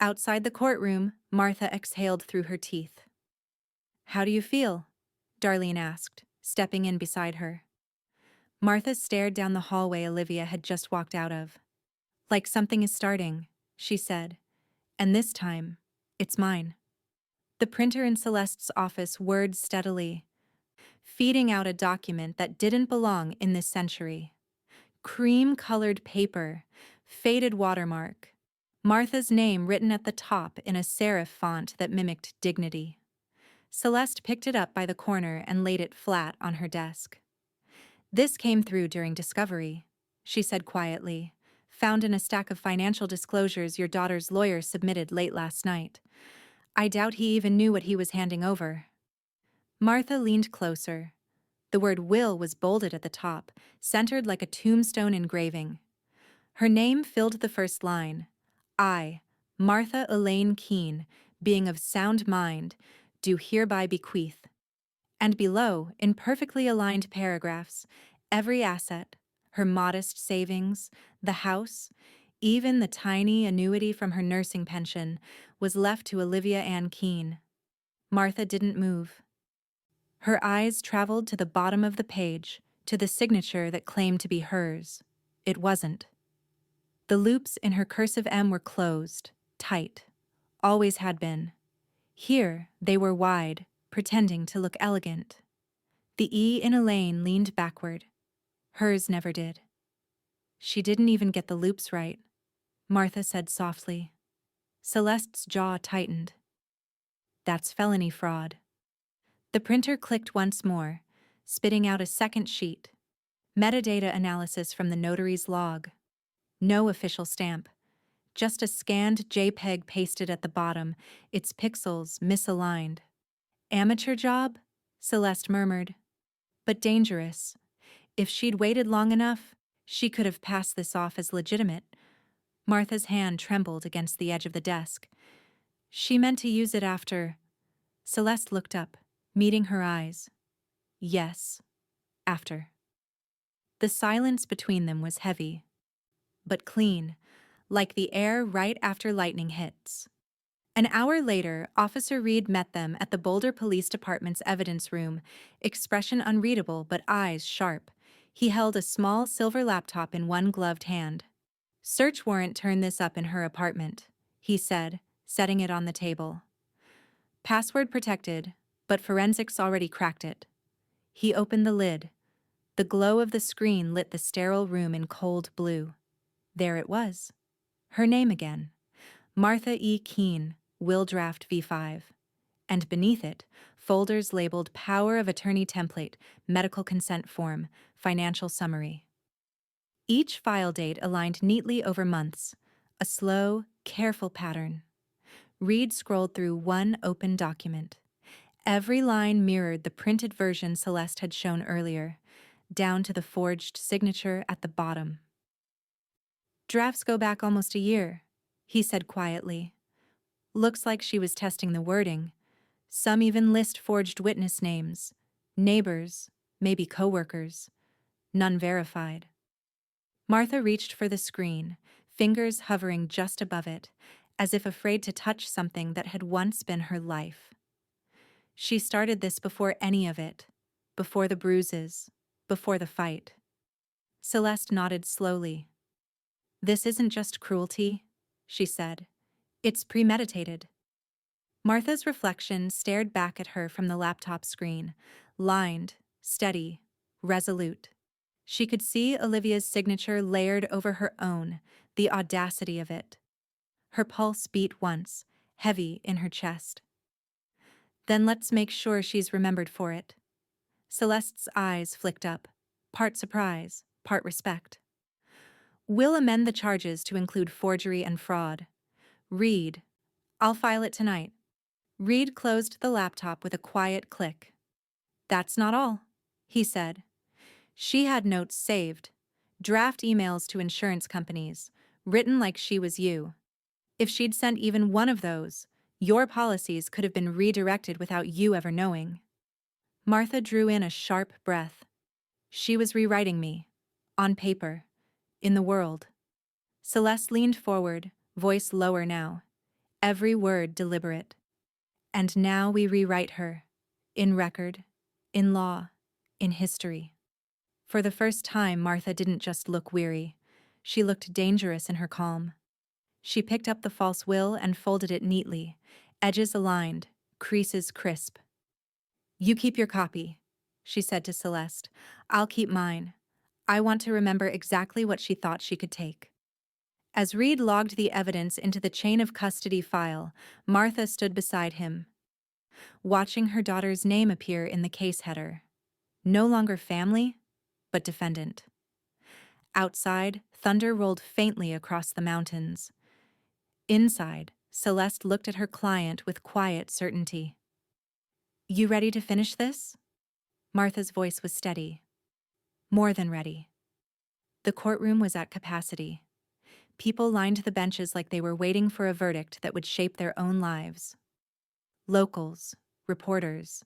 Outside the courtroom, Martha exhaled through her teeth. How do you feel? Darlene asked, stepping in beside her. Martha stared down the hallway Olivia had just walked out of. Like something is starting, she said. And this time, it's mine. The printer in Celeste's office whirred steadily, feeding out a document that didn't belong in this century. Cream-colored paper, faded watermark, Martha's name written at the top in a serif font that mimicked dignity. Celeste picked it up by the corner and laid it flat on her desk. "This came through during discovery," she said quietly, "found in a stack of financial disclosures your daughter's lawyer submitted late last night. I doubt he even knew what he was handing over." Martha leaned closer. The word will was bolded at the top, centered like a tombstone engraving. Her name filled the first line. I, Martha Elaine Keene, being of sound mind, do hereby bequeath. And below, in perfectly aligned paragraphs, every asset, her modest savings, the house, even the tiny annuity from her nursing pension, was left to Olivia Ann Keene. Martha didn't move. Her eyes traveled to the bottom of the page, to the signature that claimed to be hers. It wasn't. The loops in her cursive M were closed, tight, always had been. Here, they were wide, pretending to look elegant. The E in Elaine leaned backward. Hers never did. "She didn't even get the loops right," Martha said softly. Celeste's jaw tightened. "That's felony fraud." The printer clicked once more, spitting out a second sheet. Metadata analysis from the notary's log. No official stamp. Just a scanned JPEG pasted at the bottom, its pixels misaligned. "Amateur job?" Celeste murmured. "But dangerous. If she'd waited long enough, she could have passed this off as legitimate." Martha's hand trembled against the edge of the desk. "She meant to use it after." Celeste looked up, meeting her eyes. "Yes, after." The silence between them was heavy, but clean, like the air right after lightning hits. An hour later, Officer Reed met them at the Boulder Police Department's evidence room, expression unreadable but eyes sharp. He held a small silver laptop in one gloved hand. "Search warrant turned this up in her apartment," he said, setting it on the table. "Password protected, but forensics already cracked it." He opened the lid. The glow of the screen lit the sterile room in cold blue. There it was. Her name again. Martha E. Keene, Will Draft V5. And beneath it, folders labeled Power of Attorney Template, Medical Consent Form, Financial Summary. Each file date aligned neatly over months, a slow, careful pattern. Reed scrolled through one open document. Every line mirrored the printed version Celeste had shown earlier, down to the forged signature at the bottom. "Drafts go back almost a year," he said quietly. "Looks like she was testing the wording. Some even list forged witness names, neighbors, maybe coworkers. None verified." Martha reached for the screen, fingers hovering just above it, as if afraid to touch something that had once been her life. She started this before any of it, before the bruises, before the fight. Celeste nodded slowly. "This isn't just cruelty," she said. "It's premeditated." Martha's reflection stared back at her from the laptop screen, lined, steady, resolute. She could see Olivia's signature layered over her own, the audacity of it. Her pulse beat once, heavy in her chest. "Then let's make sure she's remembered for it." Celeste's eyes flicked up, part surprise, part respect. "We'll amend the charges to include forgery and fraud. Reed, I'll file it tonight." Reed closed the laptop with a quiet click. "That's not all," he said. "She had notes saved, draft emails to insurance companies, written like she was you. If she'd sent even one of those, your policies could have been redirected without you ever knowing." Martha drew in a sharp breath. She was rewriting me. On paper. In the world. Celeste leaned forward, voice lower now. Every word deliberate. "And now we rewrite her. In record. In law. in history. For the first time, Martha didn't just look weary. She looked dangerous in her calm. She picked up the false will and folded it neatly, edges aligned, creases crisp. "You keep your copy," she said to Celeste. "I'll keep mine. I want to remember exactly what she thought she could take." As Reed logged the evidence into the chain of custody file, Martha stood beside him, watching her daughter's name appear in the case header. No longer family, but defendant. Outside, thunder rolled faintly across the mountains. Inside, Celeste looked at her client with quiet certainty. "You ready to finish this?" Martha's voice was steady. More than ready. The courtroom was at capacity. People lined the benches like they were waiting for a verdict that would shape their own lives. Locals, reporters,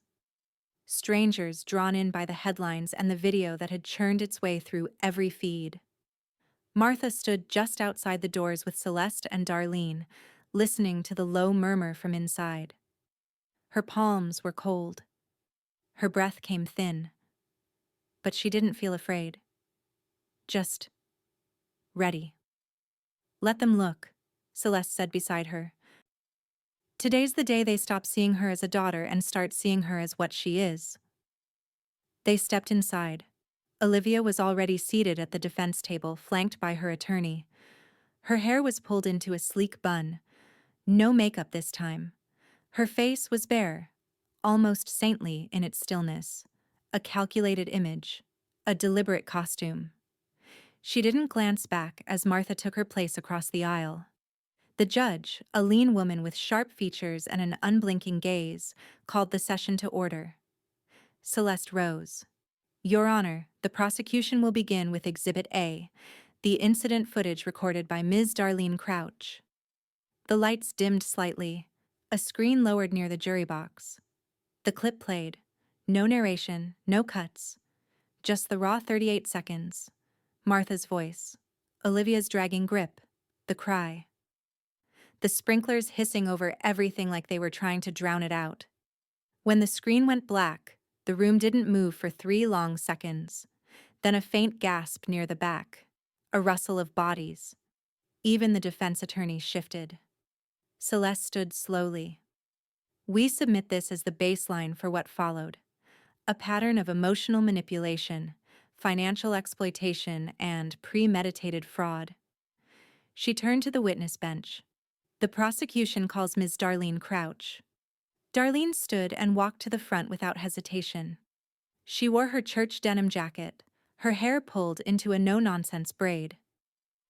strangers drawn in by the headlines and the video that had churned its way through every feed. Martha stood just outside the doors with Celeste and Darlene, listening to the low murmur from inside. Her palms were cold. Her breath came thin. But she didn't feel afraid. Just ready. "Let them look," Celeste said beside her. "Today's the day they stop seeing her as a daughter and start seeing her as what she is." They stepped inside. Olivia was already seated at the defense table, flanked by her attorney. Her hair was pulled into a sleek bun. No makeup this time. Her face was bare, almost saintly in its stillness. A calculated image. A deliberate costume. She didn't glance back as Martha took her place across the aisle. The judge, a lean woman with sharp features and an unblinking gaze, called the session to order. Celeste rose. "Your Honor, the prosecution will begin with Exhibit A, the incident footage recorded by Ms. Darlene Crouch." The lights dimmed slightly. A screen lowered near the jury box. The clip played. No narration, no cuts. Just the raw 38 seconds. Martha's voice. Olivia's dragging grip. The cry. The sprinklers hissing over everything like they were trying to drown it out. When the screen went black, the room didn't move for 3 long seconds. Then a faint gasp near the back. A rustle of bodies. Even the defense attorney shifted. Celeste stood slowly. "We submit this as the baseline for what followed. A pattern of emotional manipulation, financial exploitation, and premeditated fraud." She turned to the witness bench. "The prosecution calls Ms. Darlene Crouch." Darlene stood and walked to the front without hesitation. She wore her church denim jacket, her hair pulled into a no-nonsense braid.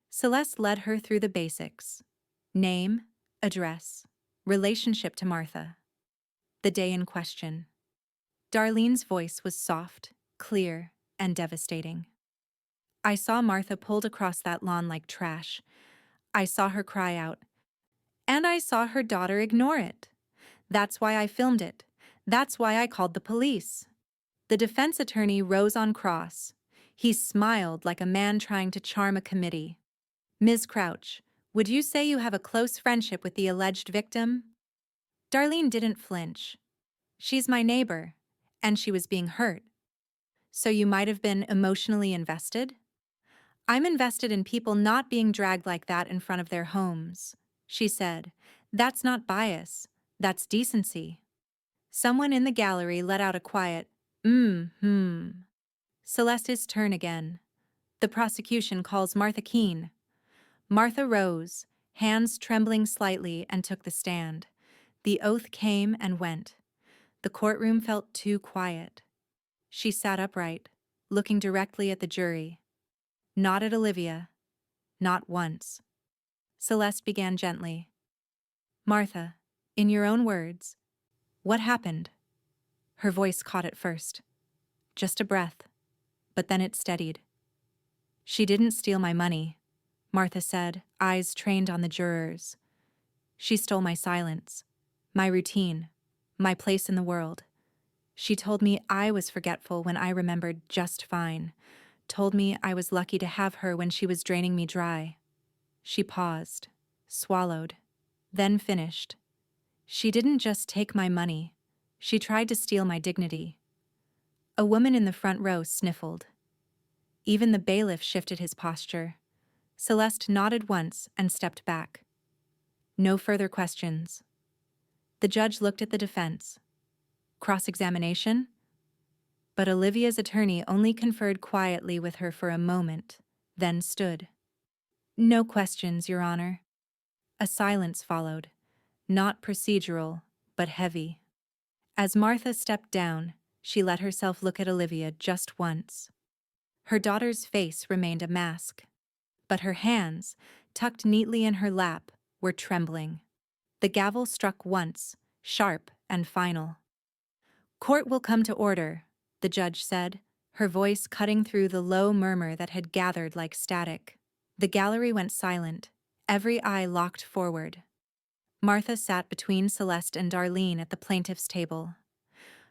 Celeste led her through the basics. Name, address, relationship to Martha. The day in question. Darlene's voice was soft, clear, and devastating. "I saw Martha pulled across that lawn like trash. I saw her cry out. And I saw her daughter ignore it. That's why I filmed it. That's why I called the police." The defense attorney rose on cross. He smiled like a man trying to charm a committee. "Ms. Crouch, would you say you have a close friendship with the alleged victim?" Darlene didn't flinch. "She's my neighbor, and she was being hurt." "So you might have been emotionally invested?" "I'm invested in people not being dragged like that in front of their homes," she said. "That's not bias. That's decency." Someone in the gallery let out a quiet, Celeste's turn again. The prosecution calls Martha Keene. Martha rose, hands trembling slightly, and took the stand. The oath came and went. The courtroom felt too quiet. She sat upright, looking directly at the jury. Not at Olivia. Not once. Celeste began gently. "Martha, in your own words, what happened?" Her voice caught at first. Just a breath. But then it steadied. "She didn't steal my money," Martha said, eyes trained on the jurors. "She stole my silence, my routine, my place in the world. She told me I was forgetful when I remembered just fine. Told me I was lucky to have her when she was draining me dry." She paused, swallowed, then finished. "She didn't just take my money. She tried to steal my dignity." A woman in the front row sniffled. Even the bailiff shifted his posture. Celeste nodded once and stepped back. No further questions. The judge looked at the defense. Cross-examination? But Olivia's attorney only conferred quietly with her for a moment, then stood. No questions, Your Honor. A silence followed, not procedural, but heavy. As Martha stepped down, she let herself look at Olivia just once. Her daughter's face remained a mask, but her hands, tucked neatly in her lap, were trembling. The gavel struck once, sharp and final. Court will come to order, the judge said, her voice cutting through the low murmur that had gathered like static. The gallery went silent, every eye locked forward. Martha sat between Celeste and Darlene at the plaintiff's table.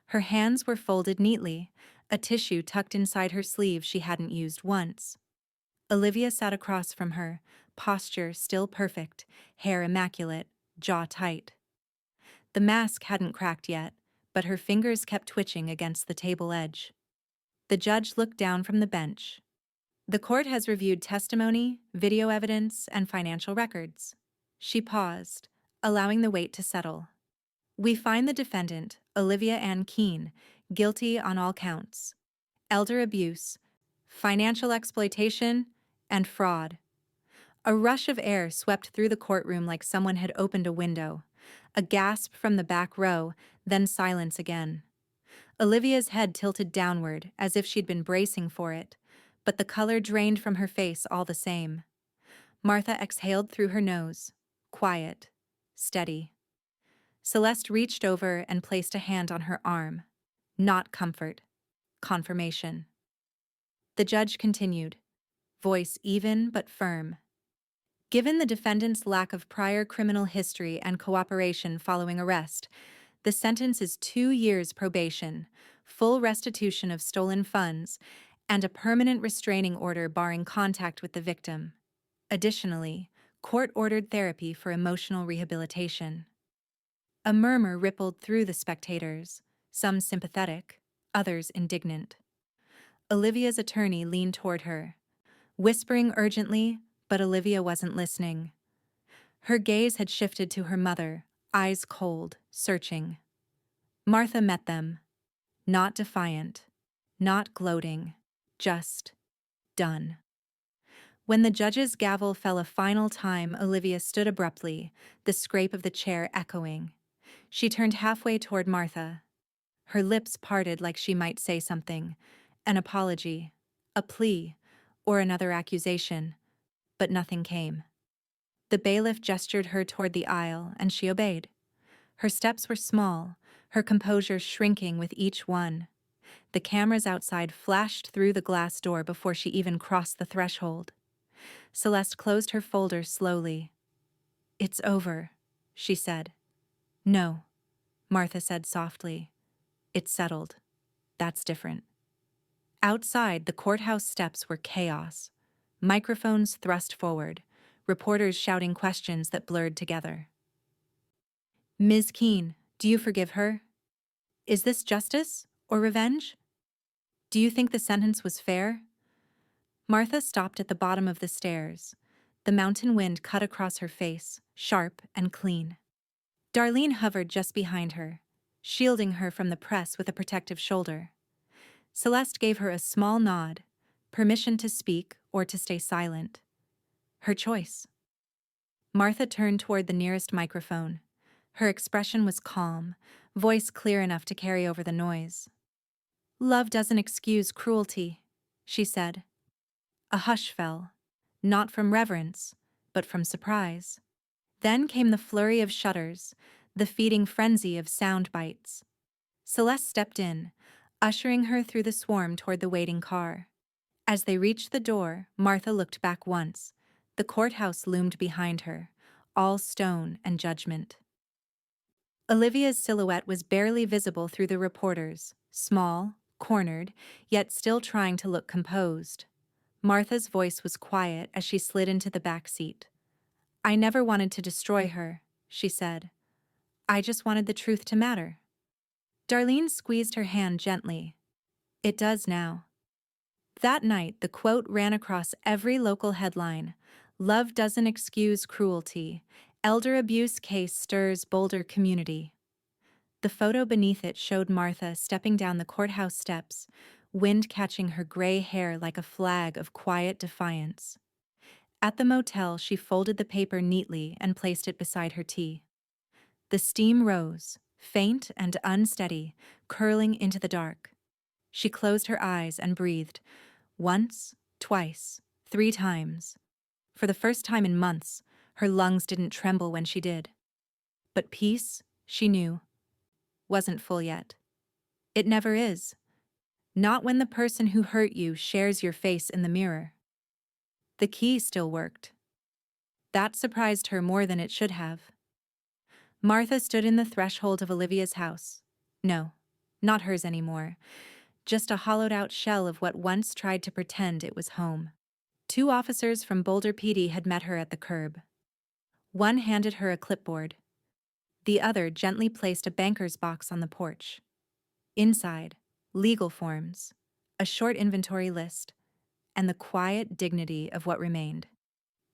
Her hands were folded neatly, a tissue tucked inside her sleeve she hadn't used once. Olivia sat across from her, posture still perfect, hair immaculate, jaw tight. The mask hadn't cracked yet, but her fingers kept twitching against the table edge. The judge looked down from the bench. The court has reviewed testimony, video evidence, and financial records. She paused, allowing the weight to settle. We find the defendant, Olivia Ann Keene, guilty on all counts: elder abuse, financial exploitation, and fraud. A rush of air swept through the courtroom like someone had opened a window. A gasp from the back row, then silence again. Olivia's head tilted downward, as if she'd been bracing for it, but the color drained from her face all the same. Martha exhaled through her nose, quiet, steady. Celeste reached over and placed a hand on her arm. Not comfort, confirmation. The judge continued, voice even but firm. Given the defendant's lack of prior criminal history and cooperation following arrest, the sentence is 2 years probation, full restitution of stolen funds, and a permanent restraining order barring contact with the victim. Additionally, court-ordered therapy for emotional rehabilitation. A murmur rippled through the spectators, some sympathetic, others indignant. Olivia's attorney leaned toward her, whispering urgently, but Olivia wasn't listening. Her gaze had shifted to her mother, eyes cold, searching. Martha met them, not defiant, not gloating, just done. When the judge's gavel fell a final time, Olivia stood abruptly, the scrape of the chair echoing. She turned halfway toward Martha. Her lips parted like she might say something, an apology, a plea, or another accusation, but nothing came. The bailiff gestured her toward the aisle, and she obeyed. Her steps were small, her composure shrinking with each one. The cameras outside flashed through the glass door before she even crossed the threshold. Celeste closed her folder slowly. "It's over," she said. "No," Martha said softly. "It's settled. That's different." Outside, the courthouse steps were chaos. Microphones thrust forward, reporters shouting questions that blurred together. "Ms. Keene, do you forgive her? Is this justice or revenge? Do you think the sentence was fair?" Martha stopped at the bottom of the stairs. The mountain wind cut across her face, sharp and clean. Darlene hovered just behind her, shielding her from the press with a protective shoulder. Celeste gave her a small nod, permission to speak or to stay silent. Her choice. Martha turned toward the nearest microphone. Her expression was calm, voice clear enough to carry over the noise. "Love doesn't excuse cruelty," she said. A hush fell, not from reverence, but from surprise. Then came the flurry of shutters, the feeding frenzy of sound bites. Celeste stepped in, ushering her through the swarm toward the waiting car. As they reached the door, Martha looked back once. The courthouse loomed behind her, all stone and judgment. Olivia's silhouette was barely visible through the reporters, small, cornered, yet still trying to look composed. Martha's voice was quiet as she slid into the back seat. "I never wanted to destroy her," she said. "I just wanted the truth to matter." Darlene squeezed her hand gently. It does now. That night, the quote ran across every local headline. Love doesn't excuse cruelty. Elder abuse case stirs Boulder community. The photo beneath it showed Martha stepping down the courthouse steps, wind catching her gray hair like a flag of quiet defiance. At the motel, she folded the paper neatly and placed it beside her tea. The steam rose, faint and unsteady, curling into the dark. She closed her eyes and breathed. Once, twice, 3 times. For the first time in months, her lungs didn't tremble when she did. But peace, she knew, wasn't full yet. It never is. Not when the person who hurt you shares your face in the mirror. The key still worked. That surprised her more than it should have. Martha stood in the threshold of Olivia's house. No, not hers anymore. Just a hollowed-out shell of what once tried to pretend it was home. 2 officers from Boulder PD had met her at the curb. One handed her a clipboard. The other gently placed a banker's box on the porch. Inside, legal forms, a short inventory list, and the quiet dignity of what remained.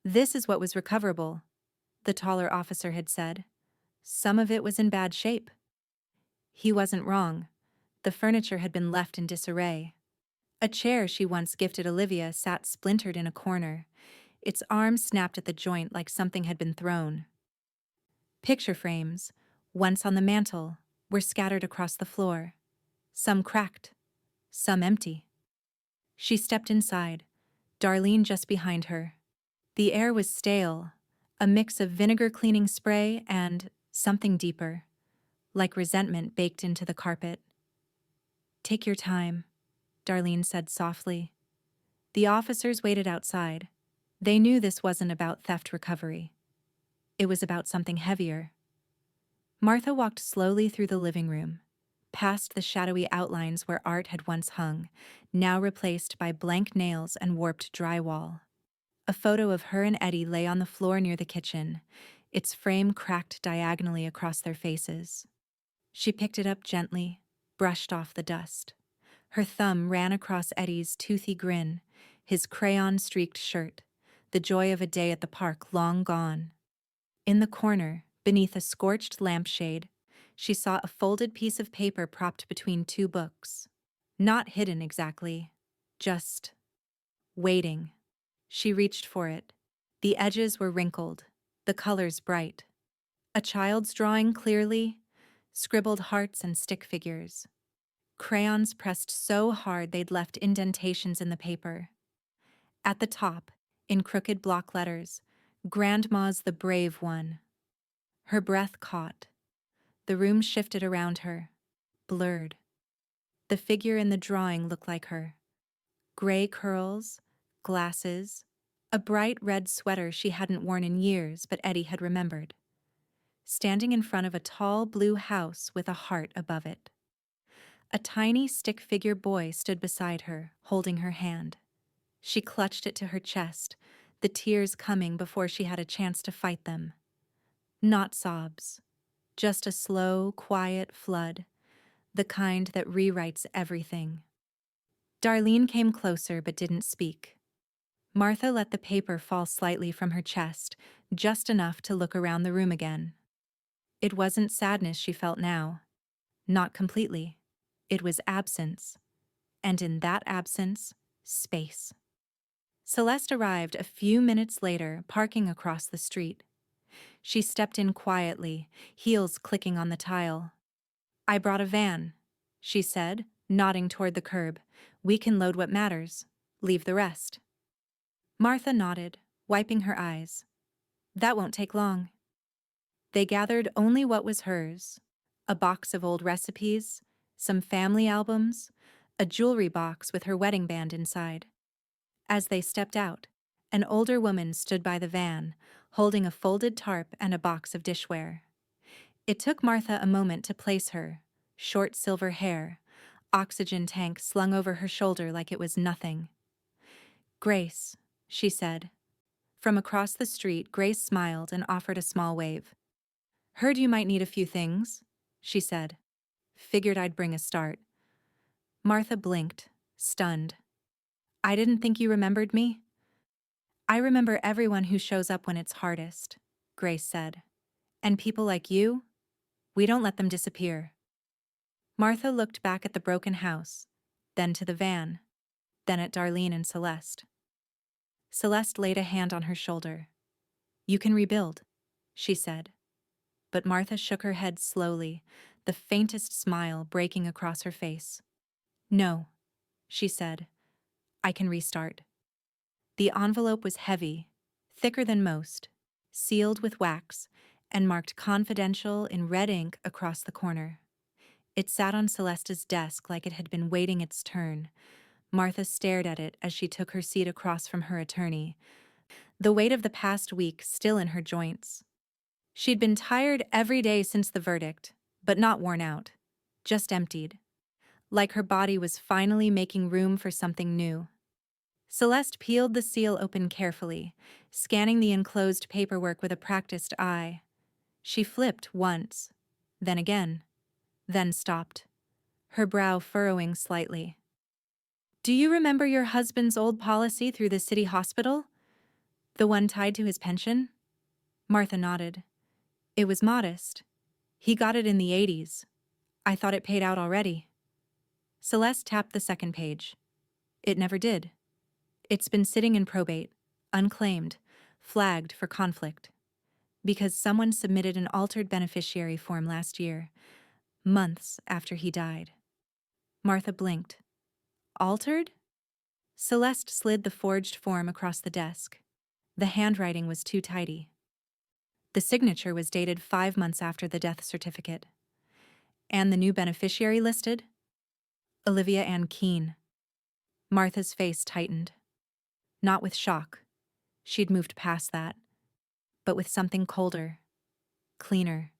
This is what was recoverable, the taller officer had said. Some of it was in bad shape. He wasn't wrong. The furniture had been left in disarray. A chair she once gifted Olivia sat splintered in a corner. Its arm snapped at the joint like something had been thrown. Picture frames, once on the mantel, were scattered across the floor. Some cracked, some empty. She stepped inside, Darlene just behind her. The air was stale, a mix of vinegar cleaning spray and something deeper, like resentment baked into the carpet. "Take your time," Darlene said softly. The officers waited outside. They knew this wasn't about theft recovery. It was about something heavier. Martha walked slowly through the living room, past the shadowy outlines where art had once hung, now replaced by blank nails and warped drywall. A photo of her and Eddie lay on the floor near the kitchen, its frame cracked diagonally across their faces. She picked it up gently, brushed off the dust. Her thumb ran across Eddie's toothy grin, his crayon-streaked shirt, the joy of a day at the park long gone. In the corner, beneath a scorched lampshade, she saw a folded piece of paper propped between 2 books. Not hidden exactly, just waiting. She reached for it. The edges were wrinkled, the colors bright. A child's drawing clearly, scribbled hearts and stick figures. Crayons pressed so hard they'd left indentations in the paper. At the top, in crooked block letters, "Grandma's the brave one." Her breath caught. The room shifted around her, blurred. The figure in the drawing looked like her. Gray curls, glasses, a bright red sweater she hadn't worn in years but Eddie had remembered. Standing in front of a tall blue house with a heart above it. A tiny stick-figure boy stood beside her, holding her hand. She clutched it to her chest, the tears coming before she had a chance to fight them. Not sobs, just a slow, quiet flood, the kind that rewrites everything. Darlene came closer but didn't speak. Martha let the paper fall slightly from her chest, just enough to look around the room again. It wasn't sadness she felt now. Not completely. It was absence. And in that absence, space. Celeste arrived a few minutes later, parking across the street. She stepped in quietly, heels clicking on the tile. "I brought a van," she said, nodding toward the curb. "We can load what matters. Leave the rest." Martha nodded, wiping her eyes. "That won't take long." They gathered only what was hers: a box of old recipes, some family albums, a jewelry box with her wedding band inside. As they stepped out, an older woman stood by the van, holding a folded tarp and a box of dishware. It took Martha a moment to place her, short silver hair, oxygen tank slung over her shoulder like it was nothing. "Grace," she said. From across the street, Grace smiled and offered a small wave. "Heard you might need a few things," she said. "Figured I'd bring a start." Martha blinked, stunned. I didn't think you remembered me? I remember everyone who shows up when it's hardest, Grace said. And people like you? We don't let them disappear. Martha looked back at the broken house, then to the van, then at Darlene and Celeste. Celeste laid a hand on her shoulder. You can rebuild, she said. But Martha shook her head slowly, the faintest smile breaking across her face. No, she said. I can restart. The envelope was heavy, thicker than most, sealed with wax, and marked confidential in red ink across the corner. It sat on Celeste's desk like it had been waiting its turn. Martha stared at it as she took her seat across from her attorney, the weight of the past week still in her joints. She'd been tired every day since the verdict, but not worn out, just emptied, like her body was finally making room for something new. Celeste peeled the seal open carefully, scanning the enclosed paperwork with a practiced eye. She flipped once, then again, then stopped, her brow furrowing slightly. Do you remember your husband's old policy through the city hospital? The one tied to his pension? Martha nodded. It was modest. He got it in the 80s. I thought it paid out already. Celeste tapped the second page. It never did. It's been sitting in probate, unclaimed, flagged for conflict. Because someone submitted an altered beneficiary form last year, months after he died. Martha blinked. Altered? Celeste slid the forged form across the desk. The handwriting was too tidy. The signature was dated 5 months after the death certificate. And the new beneficiary listed? Olivia Ann Keene. Martha's face tightened. Not with shock. She'd moved past that. But with something colder. Cleaner.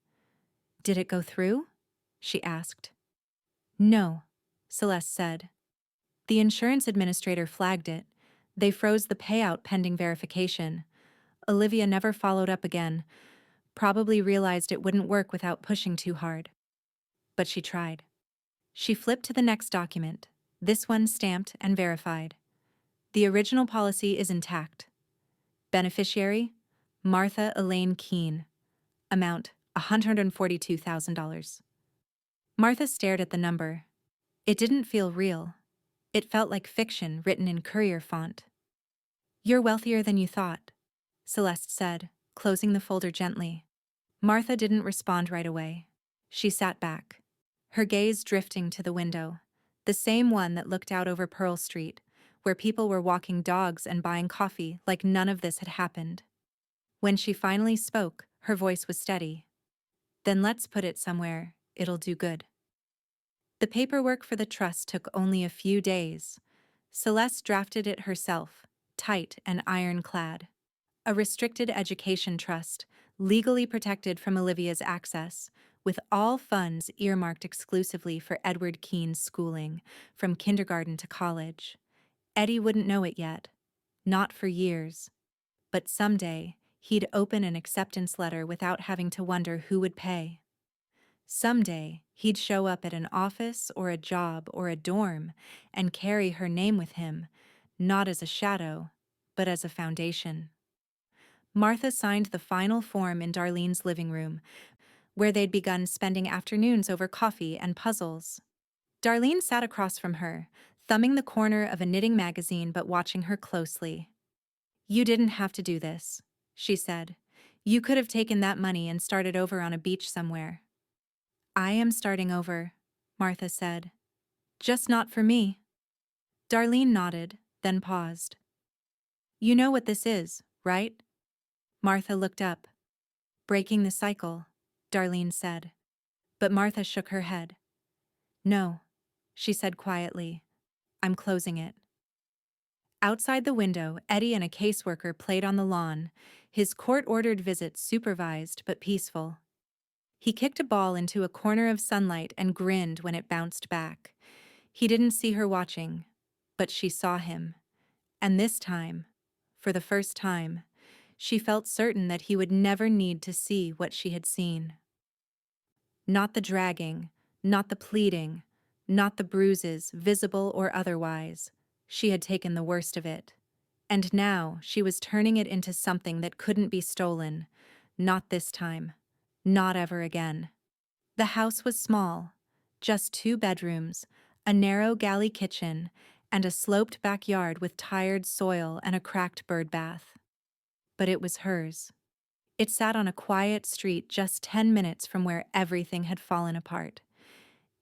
Did it go through? She asked. No, Celeste said. The insurance administrator flagged it. They froze the payout pending verification. Olivia never followed up again, probably realized it wouldn't work without pushing too hard. But she tried. She flipped to the next document, this one stamped and verified. The original policy is intact. Beneficiary, Martha Elaine Keene. Amount, $142,000. Martha stared at the number. It didn't feel real. It felt like fiction written in courier font. You're wealthier than you thought, Celeste said, closing the folder gently. Martha didn't respond right away. She sat back, her gaze drifting to the window, the same one that looked out over Pearl Street, where people were walking dogs and buying coffee like none of this had happened. When she finally spoke, her voice was steady. Then let's put it somewhere it'll do good. The paperwork for the trust took only a few days. Celeste drafted it herself, tight and ironclad. A restricted education trust, legally protected from Olivia's access, with all funds earmarked exclusively for Edward Keene's schooling, from kindergarten to college. Eddie wouldn't know it yet. Not for years. But someday, he'd open an acceptance letter without having to wonder who would pay. Someday, he'd show up at an office or a job or a dorm and carry her name with him, not as a shadow, but as a foundation. Martha signed the final form in Darlene's living room, where they'd begun spending afternoons over coffee and puzzles. Darlene sat across from her, thumbing the corner of a knitting magazine but watching her closely. You didn't have to do this, she said. You could have taken that money and started over on a beach somewhere. I am starting over, Martha said. Just not for me. Darlene nodded, then paused. You know what this is, right? Martha looked up. Breaking the cycle, Darlene said. But Martha shook her head. No, she said quietly. I'm closing it. Outside the window, Eddie and a caseworker played on the lawn, his court-ordered visit supervised but peaceful. He kicked a ball into a corner of sunlight and grinned when it bounced back. He didn't see her watching, but she saw him. And this time, for the first time, she felt certain that he would never need to see what she had seen. Not the dragging, not the pleading, not the bruises, visible or otherwise. She had taken the worst of it. And now she was turning it into something that couldn't be stolen. Not this time. Not ever again. The house was small. Just 2 bedrooms, a narrow galley kitchen, and a sloped backyard with tired soil and a cracked bird bath. But it was hers. It sat on a quiet street just 10 minutes from where everything had fallen apart.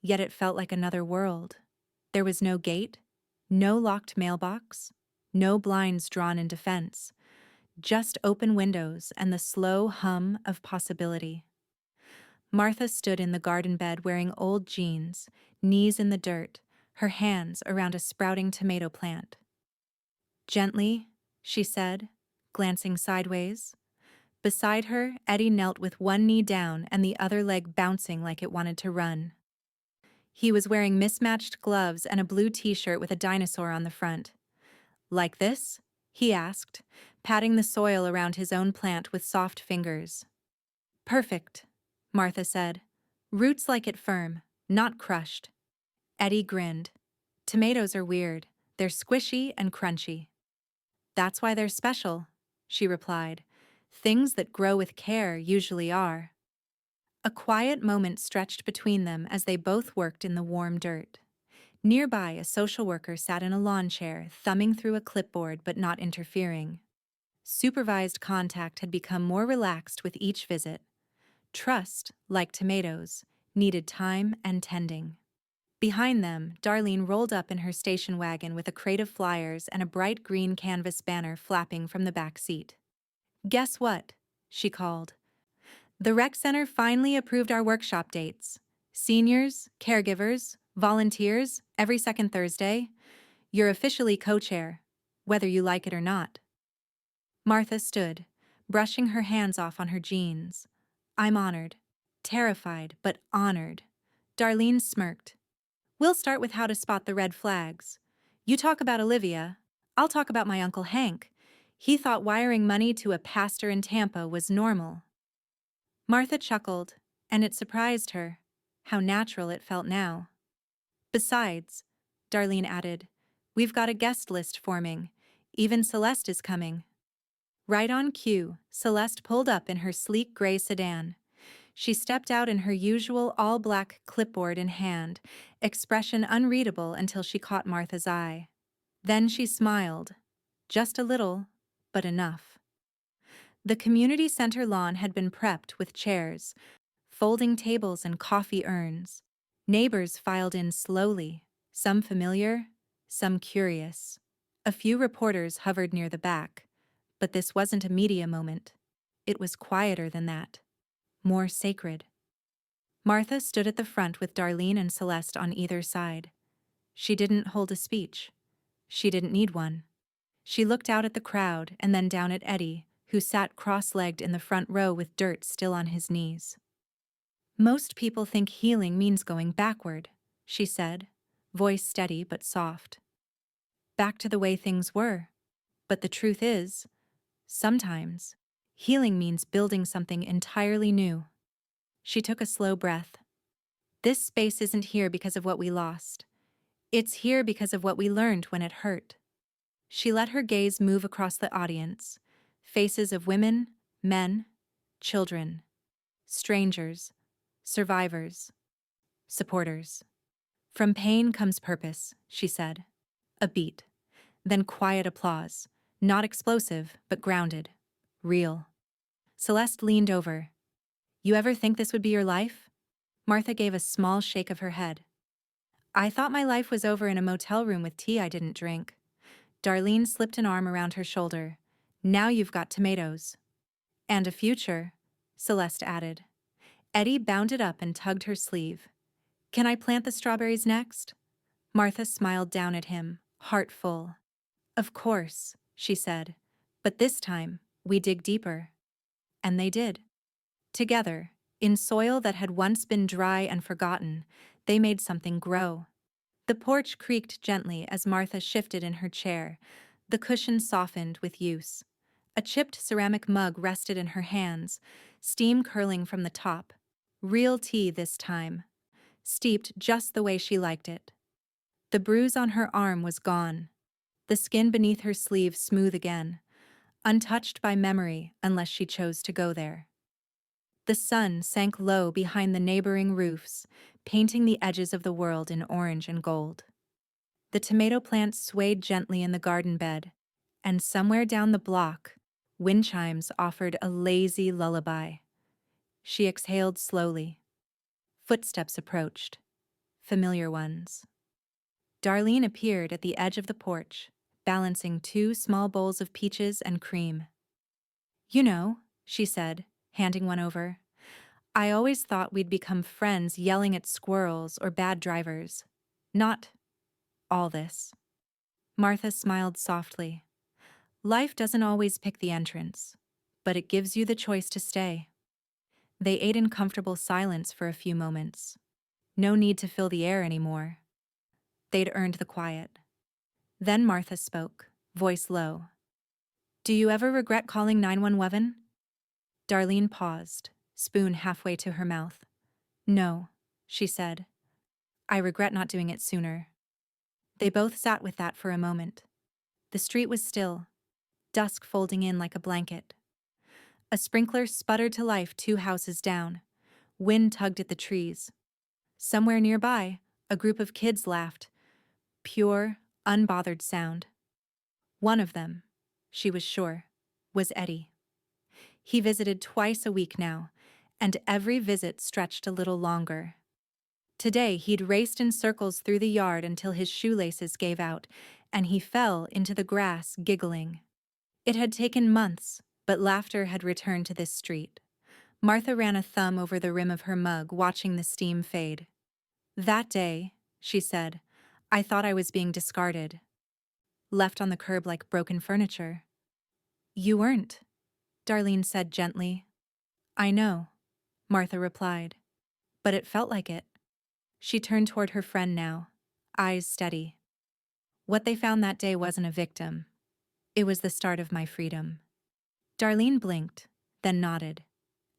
Yet it felt like another world. There was no gate, no locked mailbox, no blinds drawn in defense, just open windows and the slow hum of possibility. Martha stood in the garden bed wearing old jeans, knees in the dirt, her hands around a sprouting tomato plant. "Gently," she said, glancing sideways. Beside her, Eddie knelt with one knee down and the other leg bouncing like it wanted to run. He was wearing mismatched gloves and a blue t-shirt with a dinosaur on the front. "Like this?" he asked, patting the soil around his own plant with soft fingers. "Perfect," Martha said. "Roots like it firm, not crushed." Eddie grinned. "Tomatoes are weird. They're squishy and crunchy." "That's why they're special," she replied. "Things that grow with care usually are." A quiet moment stretched between them as they both worked in the warm dirt. Nearby, a social worker sat in a lawn chair, thumbing through a clipboard but not interfering. Supervised contact had become more relaxed with each visit. Trust, like tomatoes, needed time and tending. Behind them, Darlene rolled up in her station wagon with a crate of flyers and a bright green canvas banner flapping from the back seat. "Guess what?" she called. "The rec center finally approved our workshop dates. Seniors, caregivers, volunteers, every second Thursday. You're officially co-chair, whether you like it or not." Martha stood, brushing her hands off on her jeans. "I'm honored." Terrified, but honored. Darlene smirked. "We'll start with how to spot the red flags. You talk about Olivia. I'll talk about my Uncle Hank. He thought wiring money to a pastor in Tampa was normal." Martha chuckled, and it surprised her how natural it felt now. "Besides," Darlene added, "we've got a guest list forming. Even Celeste is coming." Right on cue, Celeste pulled up in her sleek gray sedan. She stepped out in her usual all-black clipboard in hand, expression unreadable until she caught Martha's eye. Then she smiled. Just a little, but enough. The community center lawn had been prepped with chairs, folding tables and coffee urns. Neighbors filed in slowly, some familiar, some curious. A few reporters hovered near the back. But this wasn't a media moment. It was quieter than that. More sacred. Martha stood at the front with Darlene and Celeste on either side. She didn't hold a speech. She didn't need one. She looked out at the crowd and then down at Eddie, who sat cross-legged in the front row with dirt still on his knees. "Most people think healing means going backward," she said, voice steady but soft. "Back to the way things were. But the truth is, sometimes, healing means building something entirely new." She took a slow breath. "This space isn't here because of what we lost. It's here because of what we learned when it hurt." She let her gaze move across the audience. Faces of women, men, children, strangers, survivors, supporters. "From pain comes purpose," she said. A beat. Then quiet applause. Not explosive, but grounded. Real. Celeste leaned over. "You ever think this would be your life?" Martha gave a small shake of her head. "I thought my life was over in a motel room with tea I didn't drink." Darlene slipped an arm around her shoulder. "Now you've got tomatoes." "And a future," Celeste added. Eddie bounded up and tugged her sleeve. "Can I plant the strawberries next?" Martha smiled down at him, heart full. "Of course," she said. "But this time, we dig deeper." And they did. Together, in soil that had once been dry and forgotten, they made something grow. The porch creaked gently as Martha shifted in her chair. The cushion softened with use. A chipped ceramic mug rested in her hands, steam curling from the top. Real tea this time. steeped just the way she liked it. The bruise on her arm was gone, the skin beneath her sleeve smooth again, untouched by memory unless she chose to go there. The sun sank low behind the neighboring roofs, painting the edges of the world in orange and gold. The tomato plants swayed gently in the garden bed, and somewhere down the block, wind chimes offered a lazy lullaby. She exhaled slowly. Footsteps approached, familiar ones. Darlene appeared at the edge of the porch, balancing two small bowls of peaches and cream. "You know," she said, handing one over, "I always thought we'd become friends yelling at squirrels or bad drivers. Not all this." Martha smiled softly. "Life doesn't always pick the entrance, but it gives you the choice to stay." They ate in comfortable silence for a few moments. No need to fill the air anymore. They'd earned the quiet. Then Martha spoke, voice low. "Do you ever regret calling 911?" Darlene paused, spoon halfway to her mouth. "No," she said. "I regret not doing it sooner." They both sat with that for a moment. The street was still, dusk folding in like a blanket. A sprinkler sputtered to life 2 houses down. Wind tugged at the trees. Somewhere nearby, a group of kids laughed. Pure, unbothered sound. One of them, she was sure, was Eddie. He visited twice a week now, and every visit stretched a little longer. Today he'd raced in circles through the yard until his shoelaces gave out, and he fell into the grass giggling. It had taken months, but laughter had returned to this street. Martha ran a thumb over the rim of her mug, watching the steam fade. "That day," she said, "I thought I was being discarded. Left on the curb like broken furniture." "You weren't," Darlene said gently. "I know," Martha replied. "But it felt like it." She turned toward her friend now, eyes steady. "What they found that day wasn't a victim. It was the start of my freedom." Darlene blinked, then nodded.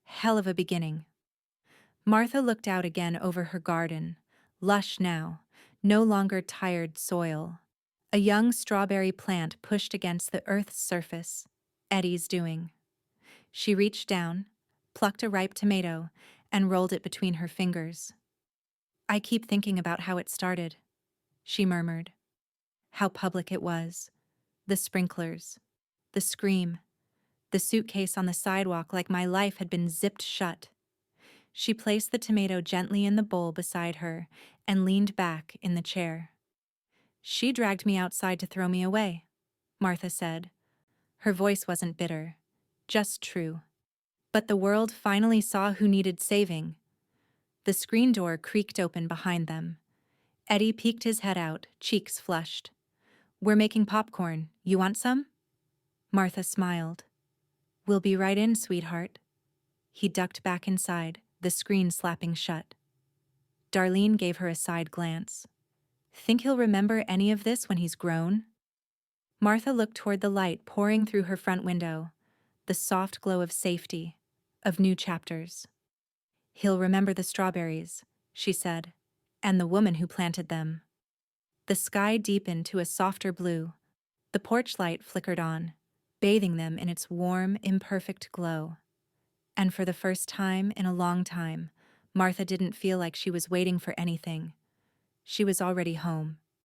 Hell of a beginning. Martha looked out again over her garden, lush now, no longer tired soil. A young strawberry plant pushed against the earth's surface. Eddie's doing. She reached down, plucked a ripe tomato, and rolled it between her fingers. "I keep thinking about how it started," she murmured. "How public it was. The sprinklers. The scream. The suitcase on the sidewalk like my life had been zipped shut." She placed the tomato gently in the bowl beside her and leaned back in the chair. "She dragged me outside to throw me away," Martha said. Her voice wasn't bitter, just true. But the world finally saw who needed saving. The screen door creaked open behind them. Eddie peeked his head out, cheeks flushed. "We're making popcorn. You want some?" Martha smiled. "We'll be right in, sweetheart." He ducked back inside, the screen slapping shut. Darlene gave her a side glance. "Think he'll remember any of this when he's grown?" Martha looked toward the light pouring through her front window, the soft glow of safety, of new chapters. "He'll remember the strawberries," she said, "and the woman who planted them." The sky deepened to a softer blue. The porch light flickered on, bathing them in its warm, imperfect glow. And for the first time in a long time, Martha didn't feel like she was waiting for anything. She was already home.